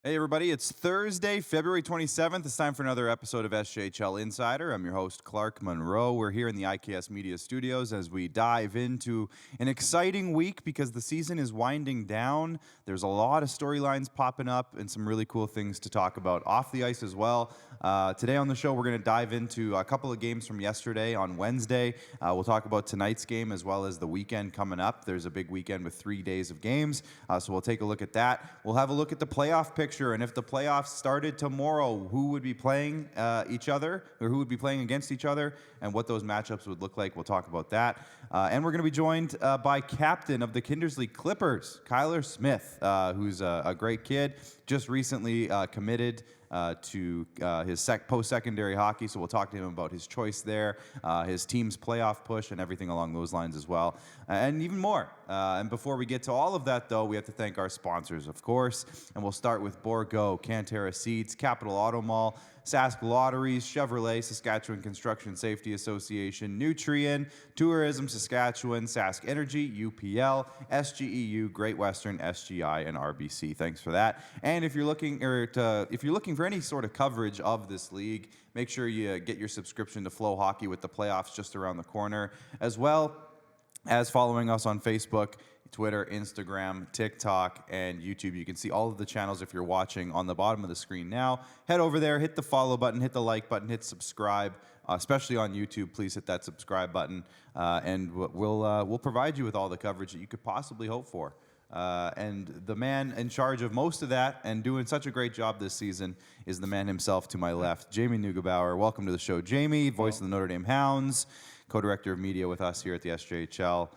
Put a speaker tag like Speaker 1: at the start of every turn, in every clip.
Speaker 1: Hey, everybody, it's Thursday, February 27th. It's time for another episode of SJHL Insider. I'm your host, Clark Munroe. We're here in the IKS Media Studios as we dive into an exciting week because the season is winding down. There's a lot of storylines popping up and some really cool things to talk about off the ice as well. Today on the show, we're going to dive into a couple of games from yesterday on Wednesday. We'll talk about tonight's game as well as the weekend coming up. There's a big weekend with 3 days of games, so we'll take a look at that. We'll have a look at the playoff picture. And if the playoffs started tomorrow, who would be playing each other, or who would be playing against each other, and what those matchups would look like. We'll talk about that. And we're going to be joined by captain of the Kindersley Klippers, Kyler Smith, who's a great kid, just recently committed to his post-secondary hockey, so we'll talk to him about his choice there, his team's playoff push, and everything along those lines as well, and even more. And before we get to all of that, though, we have to thank our sponsors, of course, and we'll start with Borgo, Cantera Seeds, Capital Auto Mall, Sask Lotteries, Chevrolet, Saskatchewan Construction Safety Association, Nutrien, Tourism Saskatchewan, Sask Energy, UPL, SGEU, Great Western, SGI, and RBC. Thanks for that. And if you're looking for any sort of coverage of this league, make sure you get your subscription to Flow Hockey with the playoffs just around the corner, as well as following us on Facebook, Twitter, Instagram, TikTok, and YouTube. You can see all of the channels if you're watching on the bottom of the screen now. Head over there, hit the follow button, hit the like button, hit subscribe, especially on YouTube. Please hit that subscribe button, and we'll provide you with all the coverage that you could possibly hope for. And the man in charge of most of that and doing such a great job this season is the man himself to my left, Jamie Neugebauer. Welcome to the show, Jamie, voice of the Notre Dame Hounds, co-director of media with us here at the SJHL.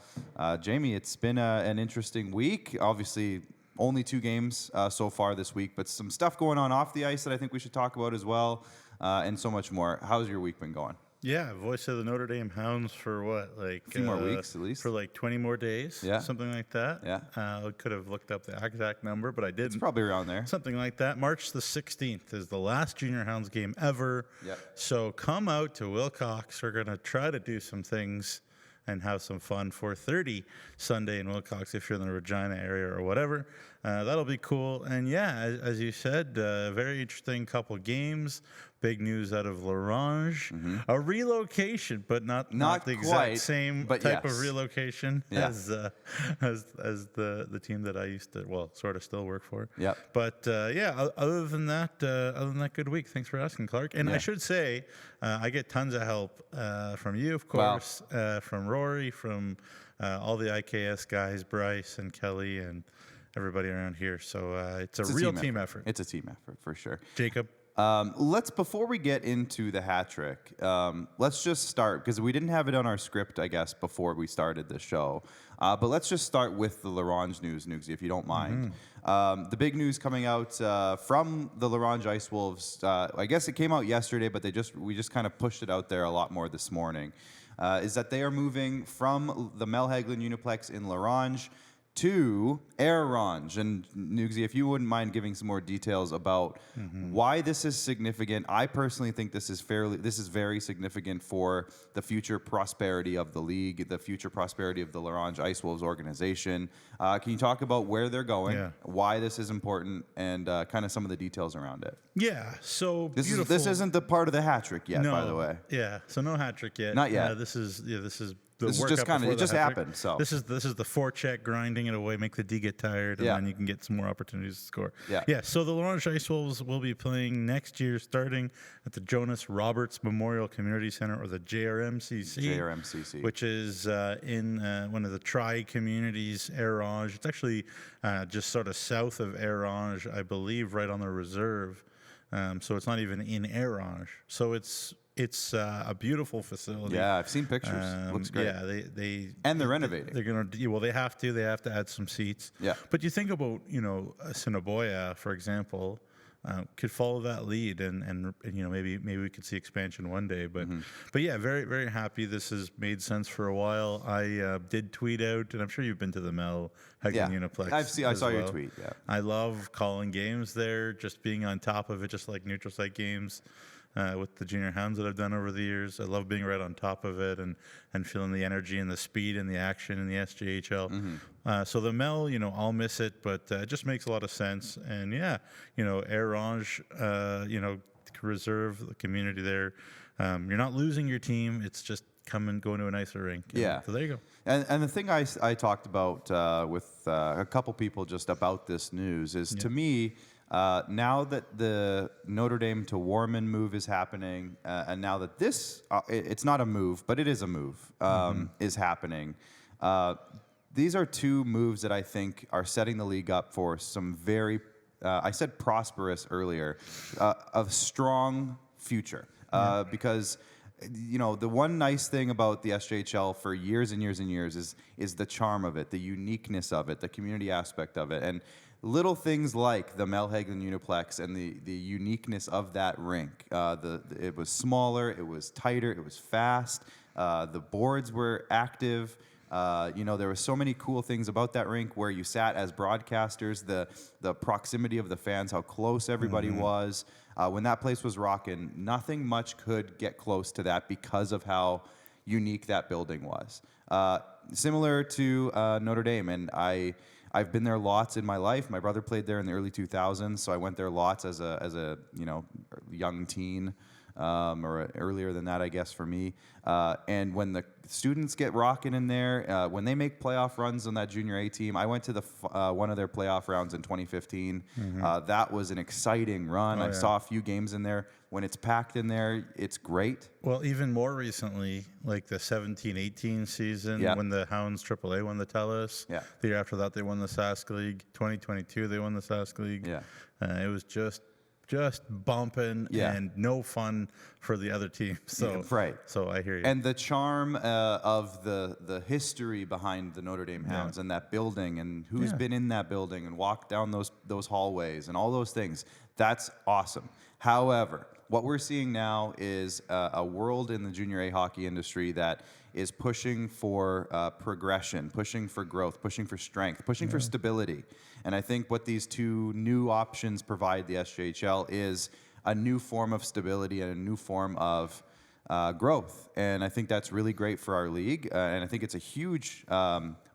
Speaker 1: Jamie, it's been an interesting week. Obviously, only 2 games so far this week, but some stuff going on off the ice that I think we should talk about as well, and so much more. How's your week been going?
Speaker 2: Yeah, voice of the Notre Dame Hounds for what, like
Speaker 1: a few more weeks at least,
Speaker 2: for like 20 more days, something like that.
Speaker 1: Yeah,
Speaker 2: I could have looked up the exact number, but I didn't.
Speaker 1: It's probably around there.
Speaker 2: Something like that. March the 16th is the last Junior Hounds game ever.
Speaker 1: Yep.
Speaker 2: So come out to Wilcox. We're gonna try to do some things and have some fun. 4:30 Sunday in Wilcox if you're in the Regina area or whatever. That'll be cool. And yeah, as you said, very interesting couple games. Big news out of L'Orange. A relocation, but not the exact same type of relocation as the team that I used to, sort of still work for.
Speaker 1: Yep.
Speaker 2: But other than that, good week. Thanks for asking, Clark. And I should say, I get tons of help from you, of course, from Rory, from all the IKS guys, Bryce and Kelly, and everybody around here. So it's a real team effort.
Speaker 1: It's a team effort for sure.
Speaker 2: Jacob.
Speaker 1: Before we get into the hat trick, let's just start, because we didn't have it on our script, I guess, before we started the show. But let's just start with the L'Orange news, Nugsy, if you don't mind. The big news coming out from the L'Orange Ice Wolves, I guess it came out yesterday, but we just kind of pushed it out there a lot more this morning, is that they are moving from the Mel Hagelin Uniplex in L'Orange to Orange. And Nugsy, if you wouldn't mind giving some more details about why this is significant. I personally think this is very significant for the future prosperity of the league, the future prosperity of the L'Orange Ice Wolves organization. Can you talk about where they're going, why this is important, and kind of some of the details around it?
Speaker 2: Yeah, so
Speaker 1: this isn't the part of the hat trick yet, by the way.
Speaker 2: Yeah, so no hat trick yet.
Speaker 1: Not yet.
Speaker 2: This is
Speaker 1: this is just kind of, it just happened. So
Speaker 2: this is the forecheck, grinding it away, make the D get tired, and then you can get some more opportunities to score. Yeah. So the L'Orange Ice Wolves will be playing next year, starting at the Jonas Roberts Memorial Community Center, or the JRMCC, which is in one of the tri-communities, Orange. It's actually just sort of south of Orange, I believe, right on the reserve. So it's not even in Orange. So it's a beautiful facility.
Speaker 1: Yeah, I've seen pictures. Looks great.
Speaker 2: Yeah,
Speaker 1: and they're renovating.
Speaker 2: They're gonna. Well, they have to add some seats.
Speaker 1: Yeah.
Speaker 2: But you think about, Assiniboia, for example, could follow that lead, and maybe we could see expansion one day. But yeah, very, very happy. This has made sense for a while. I did tweet out, and I'm sure you've been to the Mel Hagelin Uniplex.
Speaker 1: I saw your tweet. Yeah.
Speaker 2: I love calling games there, just being on top of it, just like neutral site games. with the junior hounds that I've done over the years. I love being right on top of it and feeling the energy and the speed and the action in the SJHL. So the Mel, I'll miss it, but it just makes a lot of sense. And Air Range, reserve, the community there. You're not losing your team. It's just going to a nicer rink.
Speaker 1: Yeah.
Speaker 2: So there you go.
Speaker 1: And the thing I talked about with a couple people just about this news is, to me, now that the Notre Dame to Warman move is happening, and now that this, it's not a move, but it is a move, is happening, these are two moves that I think are setting the league up for some very, I said prosperous earlier, of strong future. Because the one nice thing about the SJHL for years and years and years is the charm of it, the uniqueness of it, the community aspect of it, and little things like the Melhagen Uniplex and the uniqueness of that rink. It was smaller, it was tighter, it was fast. The boards were active. There were so many cool things about that rink where you sat as broadcasters, the proximity of the fans, how close everybody was. When that place was rocking, nothing much could get close to that because of how unique that building was. Similar to Notre Dame, and I've been there lots in my life. My brother played there in the early 2000s, so I went there lots as a young teen. Or earlier than that, I guess, for me. And when the students get rocking in there, when they make playoff runs on that junior A team, I went to the one of their playoff rounds in 2015. That was an exciting run. I saw a few games in there. When it's packed in there, it's great.
Speaker 2: Well, even more recently, like the 17-18 season, when the Hounds AAA won the TELUS. The year after that, they won the Sask League. 2022, they won the Sask League. It was just bumping and no fun for the other team. So So I hear you.
Speaker 1: And the charm of the history behind the Notre Dame Hounds and that building and who's been in that building and walked down those hallways and all those things, that's awesome. However, what we're seeing now is a world in the junior A hockey industry that is pushing for progression, pushing for growth, pushing for strength, pushing for stability. And I think what these two new options provide the SJHL is a new form of stability and a new form of growth. And I think that's really great for our league. And I think it's a huge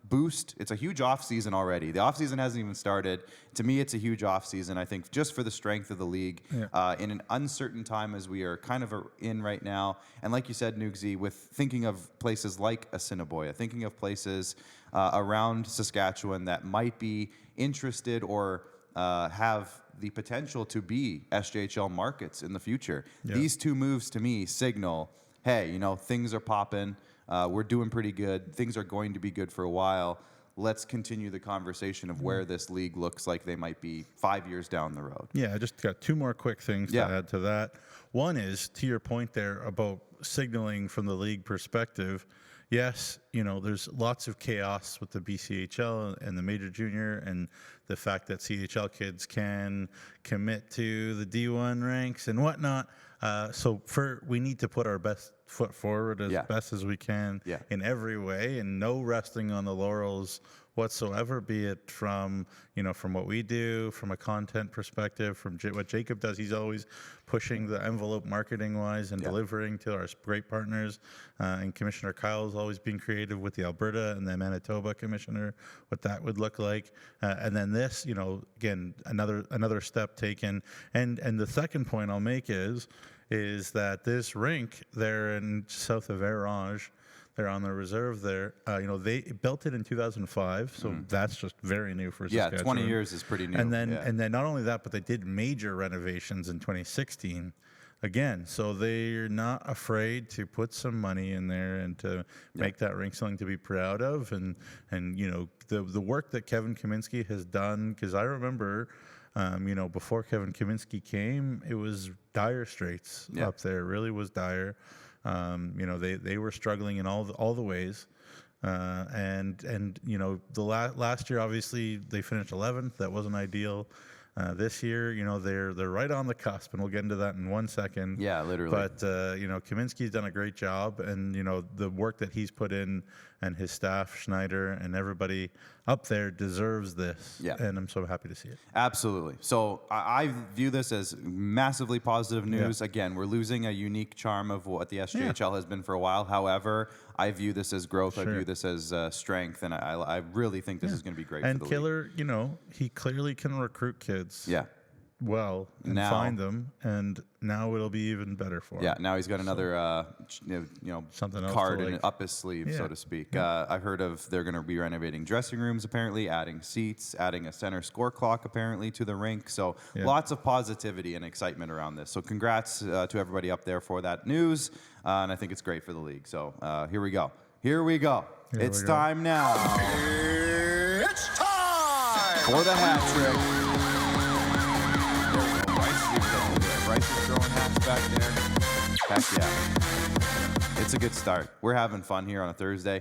Speaker 1: boost. It's a huge offseason already. The offseason hasn't even started. To me, it's a huge offseason, I think, just for the strength of the league in an uncertain time as we are kind of in right now. And like you said, Nugsy, with thinking of places like Assiniboia, thinking of places around Saskatchewan that might be interested or have the potential to be SJHL markets in the future. These two moves, to me, signal, hey, things are popping. We're doing pretty good. Things are going to be good for a while. Let's continue the conversation of where this league looks like they might be 5 years down the road.
Speaker 2: I just got two more quick things to add to that. One is, to your point there about signaling from the league perspective, yes, there's lots of chaos with the BCHL and the major junior and the fact that CHL kids can commit to the D1 ranks and whatnot. So we need to put our best foot forward as best as we can in every way, and no resting on the laurels whatsoever, be it from what we do, from a content perspective, from what Jacob does. He's always pushing the envelope marketing-wise and delivering to our great partners. And Commissioner Kyle's always being creative with the Alberta and the Manitoba commissioner, what that would look like. And then this, again, another step taken. And the second point I'll make is that this rink there in south of Orange, they're on the reserve there. They built it in 2005, so that's just very new for Saskatchewan.
Speaker 1: Yeah, 20 years is pretty new.
Speaker 2: And then not only that, but they did major renovations in 2016. Again, so they're not afraid to put some money in there and to make that rink something to be proud of. And the work that Kevin Kaminski has done, because I remember, before Kevin Kaminski came, it was dire straits up there. It really was dire. They were struggling in all the ways, and the last year obviously they finished 11th. That wasn't ideal. This year, they're right on the cusp, and we'll get into that in 1 second.
Speaker 1: Yeah, literally.
Speaker 2: But Kaminski's done a great job, and the work that he's put in and his staff, Schneider, and everybody up there deserves this.
Speaker 1: Yeah.
Speaker 2: And I'm so happy to see it.
Speaker 1: Absolutely. So I view this as massively positive news.
Speaker 2: Yeah.
Speaker 1: Again, we're losing a unique charm of what the SJHL has been for a while. However, I view this as growth. I view this as strength, and I really think this is going to be great
Speaker 2: and
Speaker 1: for the
Speaker 2: Killer, league. He clearly can recruit kids.
Speaker 1: Yeah.
Speaker 2: Well, and find them, and now it'll be even better for him.
Speaker 1: Yeah, now he's got another,
Speaker 2: something else
Speaker 1: card up his sleeve, so to speak. I've heard of they're going to be renovating dressing rooms, apparently, adding seats, adding a center score clock, apparently, to the rink. So lots of positivity and excitement around this. So congrats to everybody up there for that news, and I think it's great for the league. So here we go. It's time now.
Speaker 3: It's time
Speaker 1: for the hat trick. Bryce is throwing hats back there. Heck yeah. It's a good start. We're having fun here on a Thursday.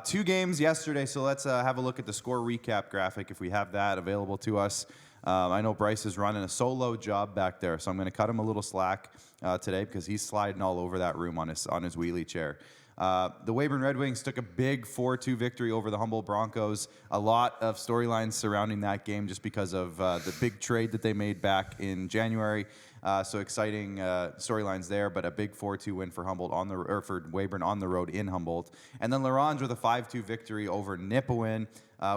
Speaker 1: 2 games yesterday, so let's have a look at the score recap graphic if we have that available to us. I know Bryce is running a solo job back there, so I'm going to cut him a little slack today because he's sliding all over that room on his wheelie chair. The Weyburn Red Wings took a big 4-2 victory over the Humboldt Broncos. A lot of storylines surrounding that game just because of the big trade that they made back in January. So exciting storylines there, but a big 4-2 win for for Weyburn on the road in Humboldt. And then Laurens with a 5-2 victory over Nipawin,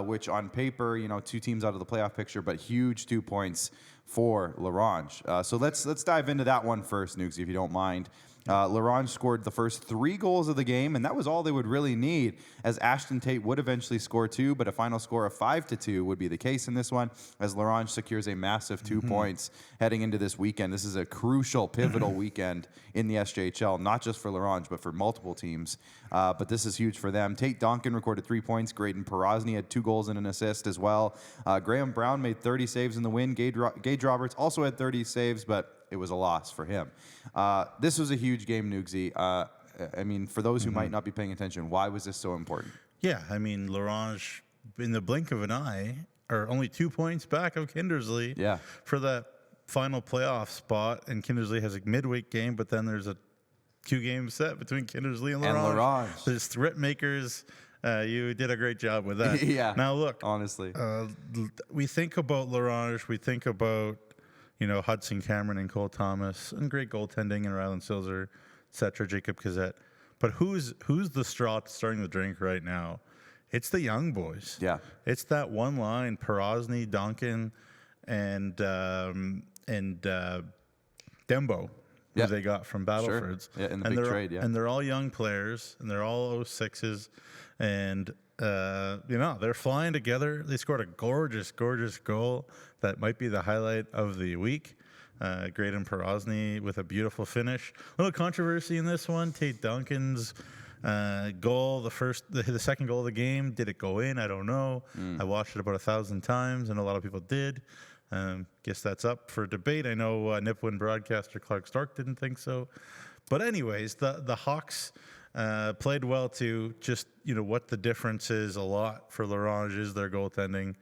Speaker 1: which on paper, 2 teams out of the playoff picture, but huge 2 points for Laurens. So let's dive into that one first, Nukes, if you don't mind. Laurens scored the first 3 goals of the game, and that was all they would really need, as Ashton Tate would eventually score 2, but a final score of 5-2 would be the case in this one, as Laurens secures a massive 2 points heading into this weekend. This is a crucial, pivotal weekend in the SJHL, not just for Laurens, but for multiple teams. But this is huge for them. Tate Donkin recorded 3 points. Graydon Porosny had 2 goals and an assist as well. Graham Brown made 30 saves in the win. Gage Roberts also had 30 saves, but it was a loss for him. This was a huge game, Nugsy. I mean, for those who might not be paying attention, why was this so important?
Speaker 2: Yeah, I mean, Laurens, in the blink of an eye, are only 2 points back of Kindersley for that final playoff spot. And Kindersley has a midweek game, but then there's a 2-game set between Kindersley and Laurens. There's threat makers. You did a great job with that.
Speaker 1: Yeah.
Speaker 2: Now, look.
Speaker 1: Honestly.
Speaker 2: We think about Laurens. We think about Hudson Cameron and Cole Thomas, and great goaltending, and Ryland Silzer, etc., Jacob Cassette. But who's the straw starting the drink right now? It's the young boys. Yeah. It's that one line, Porosny, Donkin, and Dembo, who they got from Battlefords.
Speaker 1: Yeah, in the big trade,
Speaker 2: And they're all young players, and they're all 06s, and they're flying together. They scored a gorgeous, gorgeous goal that might be the highlight of the week. Graydon Porosny with a beautiful finish. A little controversy in this one. Tate Duncan's goal, the second goal of the game. Did it go in? I don't know. I watched it about 1,000 times, and a lot of people did. Guess that's up for debate. I know Nipawin broadcaster Clark Stark didn't think so. But anyways, the Hawks played well too. Just, what the difference is a lot for Laurens is their goaltending.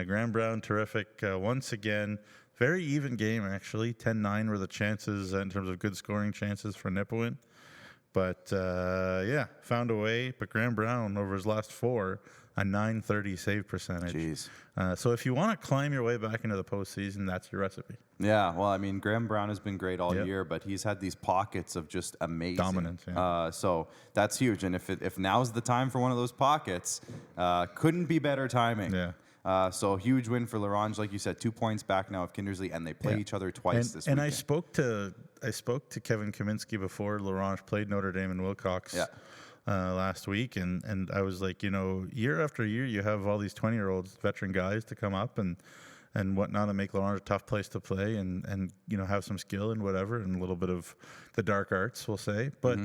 Speaker 2: Graham Brown, terrific once again. Very even game, actually. 10-9 were the chances in terms of good scoring chances for Nipawin. But, found a way. But Graham Brown, over his last 4, a .930 save percentage.
Speaker 1: Jeez.
Speaker 2: So if you want to climb your way back into the postseason, that's your recipe.
Speaker 1: Yeah, well, I mean, Graham Brown has been great all year, but he's had these pockets of just amazing
Speaker 2: dominance. Yeah.
Speaker 1: So that's huge. And if now's the time for one of those pockets, couldn't be better timing.
Speaker 2: Yeah.
Speaker 1: So huge win for Laurens, like you said, 2 points back now of Kindersley, and they play each other twice this weekend.
Speaker 2: And I spoke to Kevin Kaminski before Laurens played Notre Dame and Wilcox last week, and I was like, year after year, you have all these 20-year-olds, veteran guys to come up and whatnot, and make Laurens a tough place to play, and have some skill and whatever, and a little bit of the dark arts, we'll say. But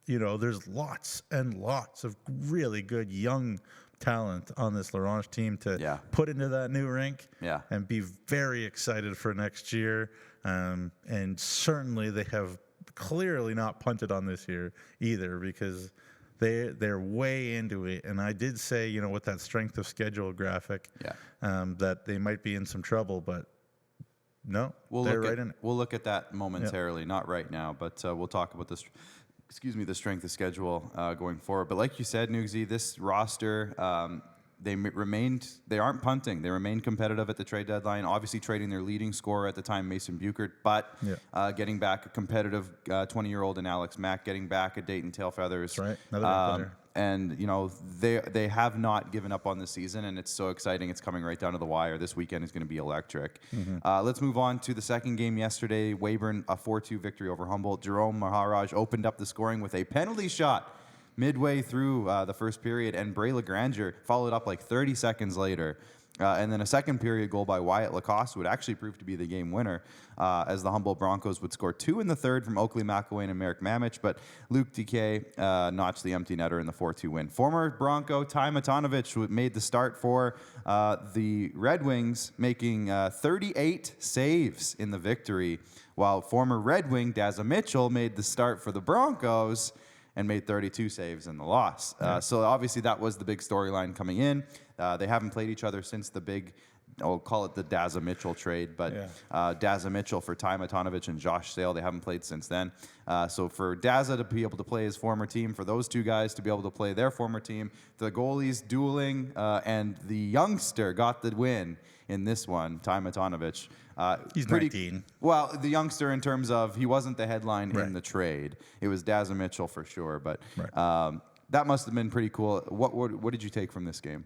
Speaker 2: there's lots and lots of really good young talent on this Laurens team to put into that new rink and be very excited for next year. And certainly they have clearly not punted on this year either, because they're way into it. And I did say, with that strength of schedule graphic, that they might be in some trouble, but no, they're right in it.
Speaker 1: We'll look at that momentarily, not right now, but we'll talk about this the strength of schedule going forward. But like you said, Nugsy, this roster, they aren't punting. They remain competitive at the trade deadline, obviously trading their leading scorer at the time, Mason Buchert, but getting back a competitive 20-year-old in Alex Mack, getting back a Dayton Tailfeathers.
Speaker 2: That's right. Another player.
Speaker 1: And, they have not given up on the season, and it's so exciting. It's coming right down to the wire. This weekend is going to be electric. Let's move on to the second game yesterday. Weyburn, a 4-2 victory over Humboldt. Jerome Maharaj opened up the scoring with a penalty shot midway through the first period, and Bray Legranger followed up like 30 seconds later. And then a second period goal by Wyatt Lacoste would actually prove to be the game winner, as the Humboldt Broncos would score 2 in the third from Oakley McElwain and Merrick Mamich, but Luke DK notched the empty netter in the 4-2 win. Former Bronco Ty Matanovich made the start for the Red Wings, making 38 saves in the victory, while former Red Wing Daza Mitchell made the start for the Broncos and made 32 saves in the loss. So obviously that was the big storyline coming in. They haven't played each other since the big, I'll call it the Daza Mitchell trade, but Daza Mitchell for Ty Matanovich and Josh Sale, they haven't played since then. So for Daza to be able to play his former team, for those two guys to be able to play their former team, the goalies dueling, and the youngster got the win in this one, Ty Matanovich.
Speaker 2: He's 19.
Speaker 1: Well, the youngster in terms of he wasn't the headline in the trade. It was Daza Mitchell for sure, but that must have been pretty cool. What did you take from this game?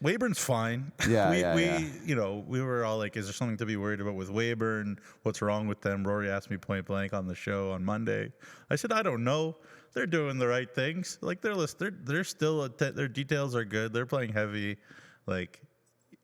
Speaker 2: Weyburn's fine. We were all like, is there something to be worried about with Weyburn? What's wrong with them? Rory asked me point blank on the show on Monday. I said, I don't know. They're doing the right things. Like they're still their details are good. They're playing heavy. Like,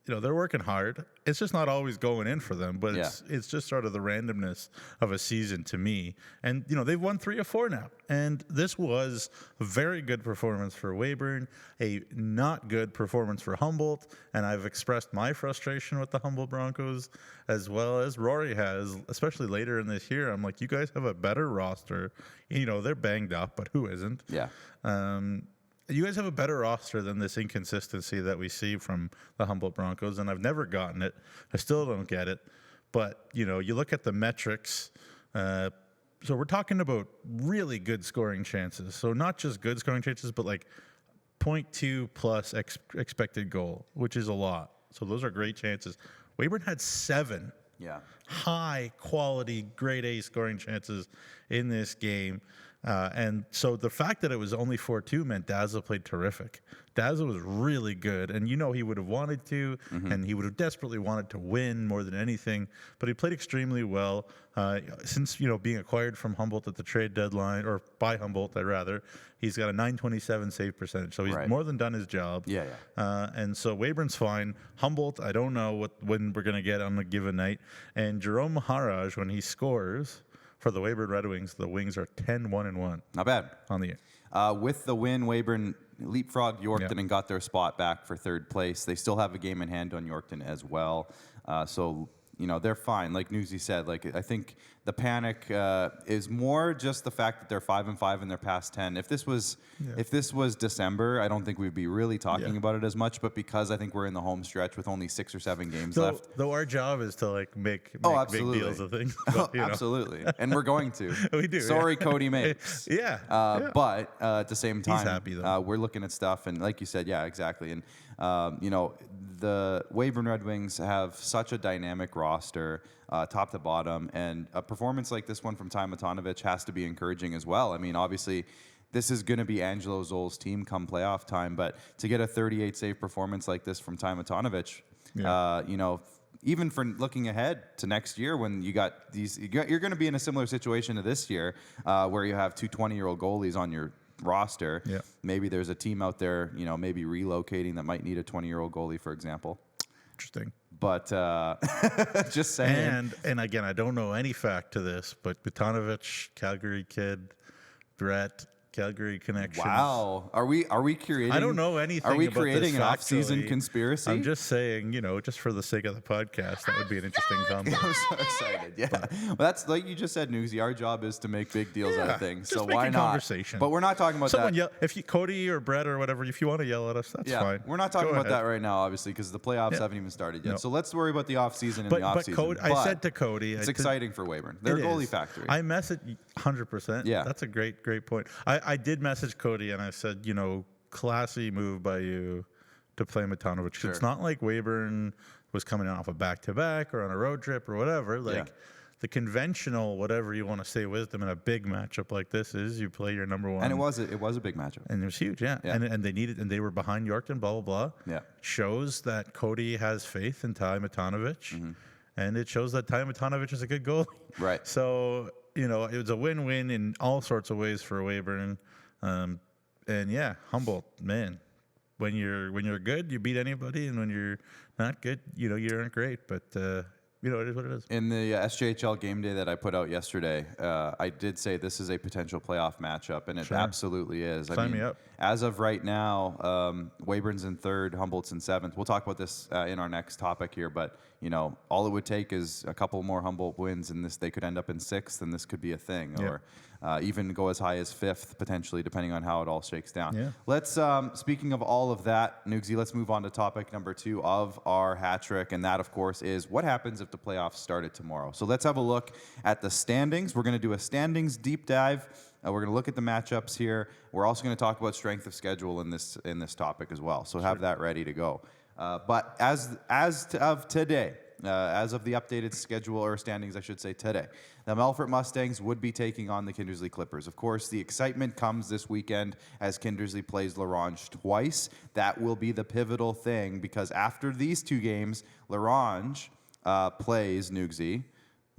Speaker 2: they're working hard. It's just not always going in for them, but it's just sort of the randomness of a season to me. And, they've won 3 or 4 now. And this was a very good performance for Weyburn, a not good performance for Humboldt. And I've expressed my frustration with the Humboldt Broncos as well as Rory has, especially later in this year. I'm like, you guys have a better roster. They're banged up, but who isn't? Yeah. You guys have a better roster than this inconsistency that we see from the Humboldt Broncos, and I've never gotten it. I still don't get it. But, you look at the metrics. So we're talking about really good scoring chances. So not just good scoring chances, but like 0.2 plus expected goal, which is a lot. So those are great chances. Weyburn had 7 high quality, grade A scoring chances in this game. And so the fact that it was only 4-2 meant Daza played terrific. Daza was really good, and he would have wanted to, and he would have desperately wanted to win more than anything, but he played extremely well. Since, being acquired from Humboldt at the trade deadline, or by Humboldt, I'd rather, he's got a .927 save percentage, so he's more than done his job. And so Weyburn's fine. Humboldt, I don't know when we're going to get on a given night. And Jerome Maharaj, when he scores for the Weyburn Red Wings, the Wings are 10-1-1.
Speaker 1: Not bad.
Speaker 2: On the year.
Speaker 1: With the win, Weyburn leapfrogged Yorkton and got their spot back for third place. They still have a game in hand on Yorkton as well. So, they're fine. Like Newsy said, I think the panic is more just the fact that they're 5-5 in their past 10. If this was December, I don't think we'd be really talking about it as much. But because I think we're in the home stretch with only 6 or 7 games left.
Speaker 2: Though our job is to make big deals of things. But,
Speaker 1: absolutely, and we're going to.
Speaker 2: We do.
Speaker 1: Sorry, Cody Mapes. But at the same time,
Speaker 2: he's happy though.
Speaker 1: We're looking at stuff, and like you said, exactly. And the Weyburn Red Wings have such a dynamic roster, top to bottom, and a performance like this one from Ty Matanovich has to be encouraging as well. I mean, obviously, this is going to be Angelo Zoll's team come playoff time, but to get a 38 save performance like this from Ty Matanovich, even for looking ahead to next year when you got you're going to be in a similar situation to this year, where you have 2 20-year-old goalies on your roster. Maybe there's a team out there, maybe relocating that might need a 20-year-old goalie, for example.
Speaker 2: Interesting.
Speaker 1: But just saying.
Speaker 2: And again, I don't know any fact to this, but Butanovich, Calgary kid, Brett, Calgary connection.
Speaker 1: Wow. Are we creating?
Speaker 2: I don't know anything.
Speaker 1: Are we
Speaker 2: about
Speaker 1: creating
Speaker 2: this
Speaker 1: an off-season
Speaker 2: factually.
Speaker 1: conspiracy?
Speaker 2: I'm just saying, just for the sake of the podcast, that would be an interesting combo.
Speaker 1: I'm so excited. Yeah. Well, that's like you just said, Newsy. Our job is to make big deals out of things.
Speaker 2: Just
Speaker 1: So
Speaker 2: make
Speaker 1: why
Speaker 2: a
Speaker 1: not?
Speaker 2: conversation.
Speaker 1: But we're not talking about
Speaker 2: Someone
Speaker 1: that.
Speaker 2: yell, if you, Cody or Brett or whatever, if you want to yell at us, that's fine.
Speaker 1: We're not talking
Speaker 2: Go
Speaker 1: about
Speaker 2: ahead.
Speaker 1: that right now, obviously, because the playoffs haven't even started yet.
Speaker 2: No.
Speaker 1: So let's worry about the off-season and
Speaker 2: But
Speaker 1: the off-season.
Speaker 2: Cody, I said to Cody,
Speaker 1: it's exciting for Weyburn. They're a goalie factory.
Speaker 2: I messaged 100%.
Speaker 1: Yeah.
Speaker 2: That's a great point. I did message Cody and I said, classy move by you to play Matanovic.
Speaker 1: Sure.
Speaker 2: It's not like Weyburn was coming off a back-to-back or on a road trip or whatever. The conventional, whatever you want to say, wisdom in a big matchup like this is you play your number one.
Speaker 1: And it was a big matchup.
Speaker 2: And it was huge, yeah. And they were behind Yorkton, blah, blah, blah.
Speaker 1: Yeah.
Speaker 2: Shows that Cody has faith in Ty Matanovic.
Speaker 1: Mm-hmm.
Speaker 2: And it shows that Ty Matanovic is a good goalie.
Speaker 1: Right.
Speaker 2: So, it was a win-win in all sorts of ways for Weyburn. And yeah, Humboldt, man. When you're good, you beat anybody. And when you're not good, you aren't great. But, it is what it is.
Speaker 1: In the SJHL game day that I put out yesterday, I did say this is a potential playoff matchup, and it absolutely is.
Speaker 2: Sign me up.
Speaker 1: As of right now, Weyburn's in third, Humboldt's in seventh. We'll talk about this in our next topic here, but all it would take is a couple more Humboldt wins, and they could end up in sixth, and this could be a thing, or even go as high as fifth potentially, depending on how it all shakes down.
Speaker 2: Yeah.
Speaker 1: Let's speaking of all of that, Nugsy, let's move on to topic number 2 of our hat trick, and that, of course, is what happens if the playoffs started tomorrow. So let's have a look at the standings. We're going to do a standings deep dive. We're going to look at the matchups here. We're also going to talk about strength of schedule in this topic as well. So have that ready to go. But as of today, as of the updated schedule or standings, I should say today, the Melfort Mustangs would be taking on the Kindersley Klippers. Of course, the excitement comes this weekend as Kindersley plays La Ronge twice. That will be the pivotal thing because after these 2 games, La Ronge plays Nugsy,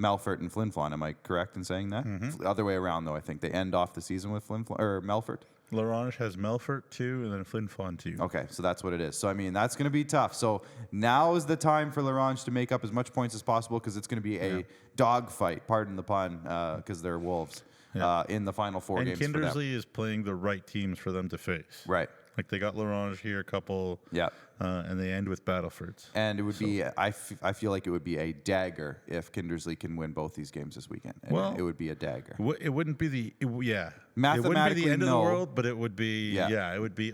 Speaker 1: Melfort, and Flin Flon. Am I correct in saying that? The other way around, though, I think. They end off the season with Flin Flon, or Melfort.
Speaker 2: La Ronge has Melfort 2 and then Flin Flon 2.
Speaker 1: Okay, so that's what it is. So, that's going to be tough. So now is the time for La Ronge to make up as much points as possible because it's going to be a dogfight, pardon the pun, because they're Wolves, in the final 4 games for them.
Speaker 2: And Kindersley is playing the right teams for them to face.
Speaker 1: Right.
Speaker 2: Like they got La Ronge here a couple, and they end with Battlefords.
Speaker 1: And it would be, I feel like it would be a dagger if Kindersley can win both these games this weekend. And it would be a dagger.
Speaker 2: It wouldn't be the, it wouldn't be
Speaker 1: Mathematically,
Speaker 2: the end of
Speaker 1: no.
Speaker 2: the world, but it would be, it would be.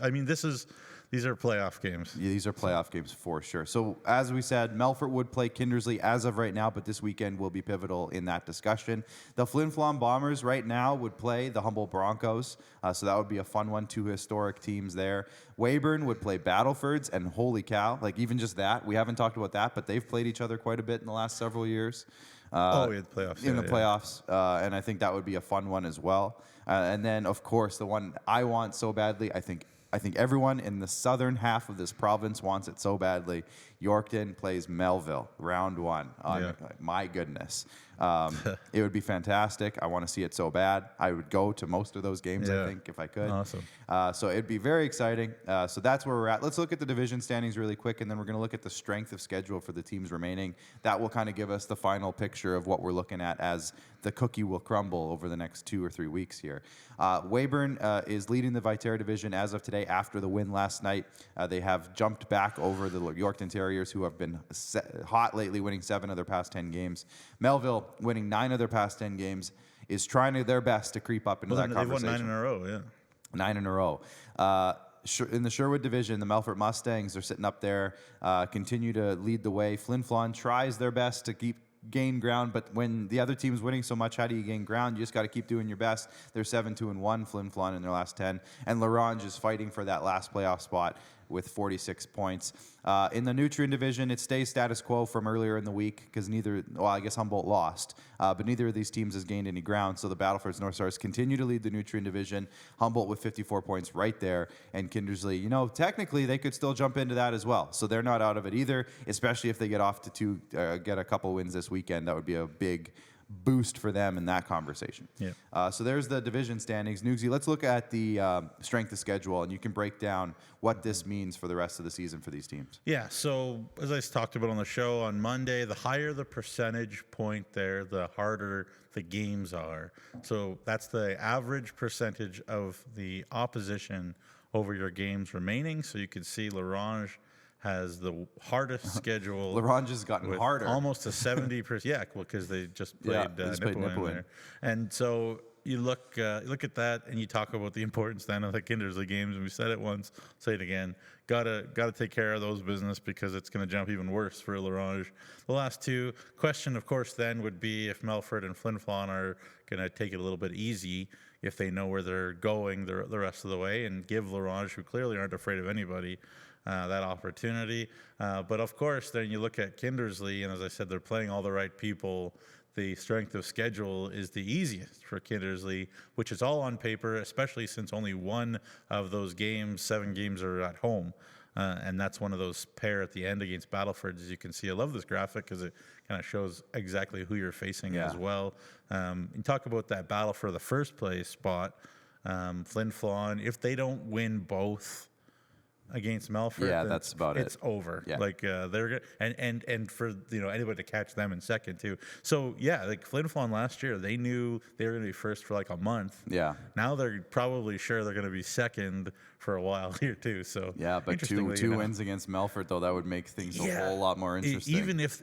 Speaker 2: These are playoff games.
Speaker 1: Yeah, these are playoff games for sure. So as we said, Melfort would play Kindersley as of right now, but this weekend will be pivotal in that discussion. The Flin Flon Bombers right now would play the Humboldt Broncos, so that would be a fun one. 2 historic teams there. Weyburn would play Battlefords, and holy cow, like even just that, we haven't talked about that, but they've played each other quite a bit in the last several years.
Speaker 2: We had the playoffs.
Speaker 1: In the playoffs, and I think that would be a fun one as well. And then, of course, the one I want so badly, I think everyone in the southern half of this province wants it so badly. Yorkton plays Melville, round 1. My goodness. It would be fantastic. I want to see it so bad. I would go to most of those games, I think, if I could.
Speaker 2: Awesome.
Speaker 1: So it'd be very exciting. So that's where we're at. Let's look at the division standings really quick, and then we're going to look at the strength of schedule for the teams remaining. That will kind of give us the final picture of what we're looking at as the cookie will crumble over the next 2 or 3 weeks here. Weyburn is leading the Viterra division as of today after the win last night. They have jumped back over the Yorkton Terriers, who have been hot lately, winning 7 of their past 10 games. Melville, winning 9 of their past 10 games, is trying their best to creep up into that conversation.
Speaker 2: They've won 9 in a row, yeah.
Speaker 1: 9 in a row. In the Sherwood division, the Melfort Mustangs are sitting up there, continue to lead the way. Flin Flon tries their best to gain ground, but when the other team's winning so much, how do you gain ground? You just got to keep doing your best. They're 7-2-1, Flin Flon in their last 10, and La Ronge is fighting for that last playoff spot with 46 points. In the Nutrien division, it stays status quo from earlier in the week because I guess Humboldt lost, but neither of these teams has gained any ground. So the Battlefords North Stars continue to lead the Nutrien division. Humboldt with 54 points right there, and Kindersley, technically they could still jump into that as well. So they're not out of it either, especially if they get off to get a couple wins this weekend. That would be a big boost for them in that conversation.
Speaker 2: Yeah.
Speaker 1: So there's the division standings. Nugsy, let's look at the strength of schedule, and you can break down what this means for the rest of the season for these teams.
Speaker 2: Yeah, so as I talked about on the show on Monday, the higher the percentage point there, the harder the games are. So that's the average percentage of the opposition over your games remaining. So you can see Larange has the hardest schedule.
Speaker 1: Larange has gotten harder.
Speaker 2: Almost a 70%. Yeah, well, because they just played Nipawin there. And so you look at that and you talk about the importance then of the Kindersley games. And we said it once, say it again. Gotta take care of those business because it's going to jump even worse for Larange. The last two question, of course, then would be if Melfort and Flin Flon are going to take it a little bit easy if they know where they're going the rest of the way, and give Larange, who clearly aren't afraid of anybody, that opportunity. But of course, then you look at Kindersley, and as I said, they're playing all the right people. The strength of schedule is the easiest for Kindersley, which is all on paper, especially since only one of those games, 7 games, are at home. And that's one of those pair at the end against Battleford, as you can see. I love this graphic because it kind of shows exactly who you're facing as well. You talk about that battle for the first place spot. Flin Flon, if they don't win both against Melfort,
Speaker 1: that's about it.
Speaker 2: It's over.
Speaker 1: Yeah.
Speaker 2: Like they're and for anybody to catch them in second too. So like Flin Flon last year, they knew they were going to be first for like a month.
Speaker 1: Yeah.
Speaker 2: Now they're probably sure they're going to be second for a while here too. So
Speaker 1: but two wins against Melfort though, that would make things a whole lot more interesting.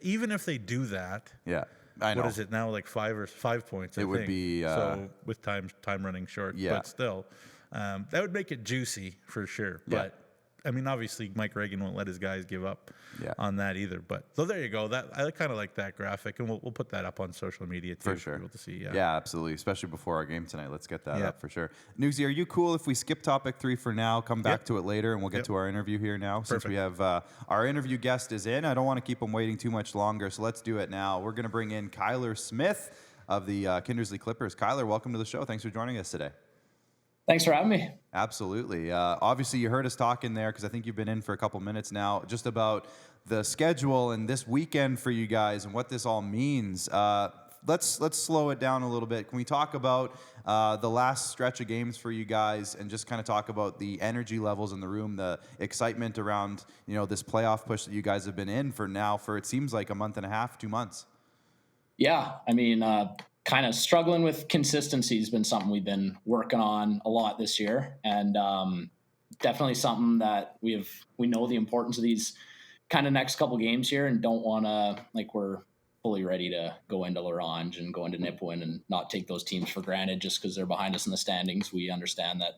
Speaker 2: Even if they do that.
Speaker 1: Yeah. I know.
Speaker 2: What is it now? Like 5 points.
Speaker 1: It would be
Speaker 2: so with time running short.
Speaker 1: Yeah.
Speaker 2: But still, that would make it juicy for sure.
Speaker 1: Yeah.
Speaker 2: But I mean, obviously, Mike Reagan won't let his guys give up on that either. But so there you go. That I kind of like that graphic, and we'll put that up on social media too
Speaker 1: for sure.
Speaker 2: For people to see.
Speaker 1: Yeah, absolutely. Especially before our game tonight. Let's get that up for sure. Nugsy, are you cool if we skip topic 3 for now, come back to it later, and we'll get to our interview here now? Since we have our interview guest is in, I don't want to keep him waiting too much longer, so let's do it now. We're going to bring in Kyler Smith of the Kindersley Klippers. Kyler, welcome to the show. Thanks for joining us today.
Speaker 4: Thanks for having me.
Speaker 1: Absolutely. Obviously, you heard us talking there because I think you've been in for a couple minutes now, just about the schedule and this weekend for you guys and what this all means. Let's slow it down a little bit. Can we talk about the last stretch of games for you guys and just kind of talk about the energy levels in the room, the excitement around this playoff push that you guys have been in for it seems like a month and a half, 2 months?
Speaker 4: Yeah, I mean, kind of struggling with consistency has been something we've been working on a lot this year, and definitely something that we know the importance of these kind of next couple games here, and don't want to we're fully ready to go into Larange and go into Nipawin and not take those teams for granted just because they're behind us in the standings. We understand that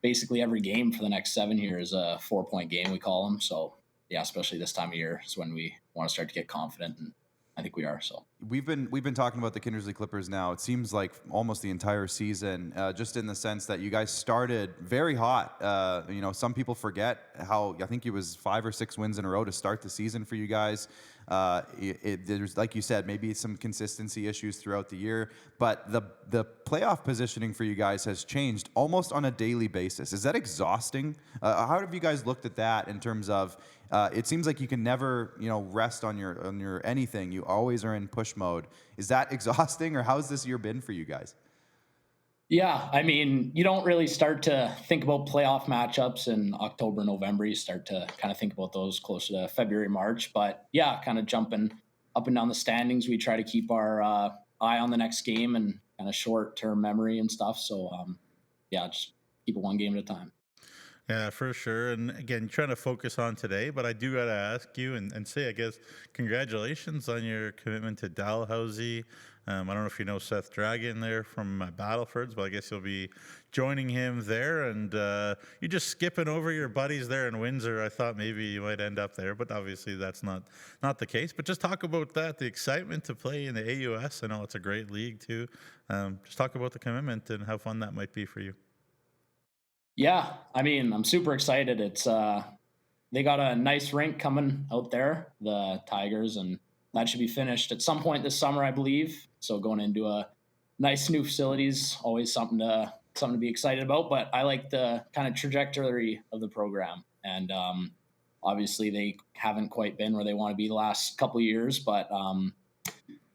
Speaker 4: basically every game for the next 7 here is a 4-point game, we call them. So yeah, especially this time of year is when we want to start to get confident, and I think we are. So
Speaker 1: we've been talking about the Kindersley Klippers now. It seems like almost the entire season, just in the sense that you guys started very hot. Some people forget how I think it was 5 or 6 wins in a row to start the season for you guys. There's, like you said, maybe some consistency issues throughout the year, but the playoff positioning for you guys has changed almost on a daily basis. Is that exhausting? How have you guys looked at that in terms of? It seems like you can never, rest on your anything. You always are in push mode. Is that exhausting, or how's this year been for you guys?
Speaker 4: Yeah, I mean, you don't really start to think about playoff matchups in October, November. You start to kind of think about those closer to February, March. But yeah, kind of jumping up and down the standings, we try to keep our eye on the next game and kind of short-term memory and stuff. So just keep it one game at a time.
Speaker 2: Yeah, for sure. And again, trying to focus on today, but I do got to ask you and say, I guess, congratulations on your commitment to Dalhousie. I don't know if you know Seth Dragon there from Battlefords, but I guess you'll be joining him there. And you're just skipping over your buddies there in Windsor. I thought maybe you might end up there, but obviously that's not the case. But just talk about that, the excitement to play in the AUS. I know it's a great league too. Just talk about the commitment and how fun that might be for you.
Speaker 4: Yeah, I mean, I'm super excited. It's they got a nice rink coming out there, the Tigers, and that should be finished at some point this summer, I believe. So going into a nice new facilities, always something to be excited about. But I like the kind of trajectory of the program, and obviously they haven't quite been where they want to be the last couple of years. But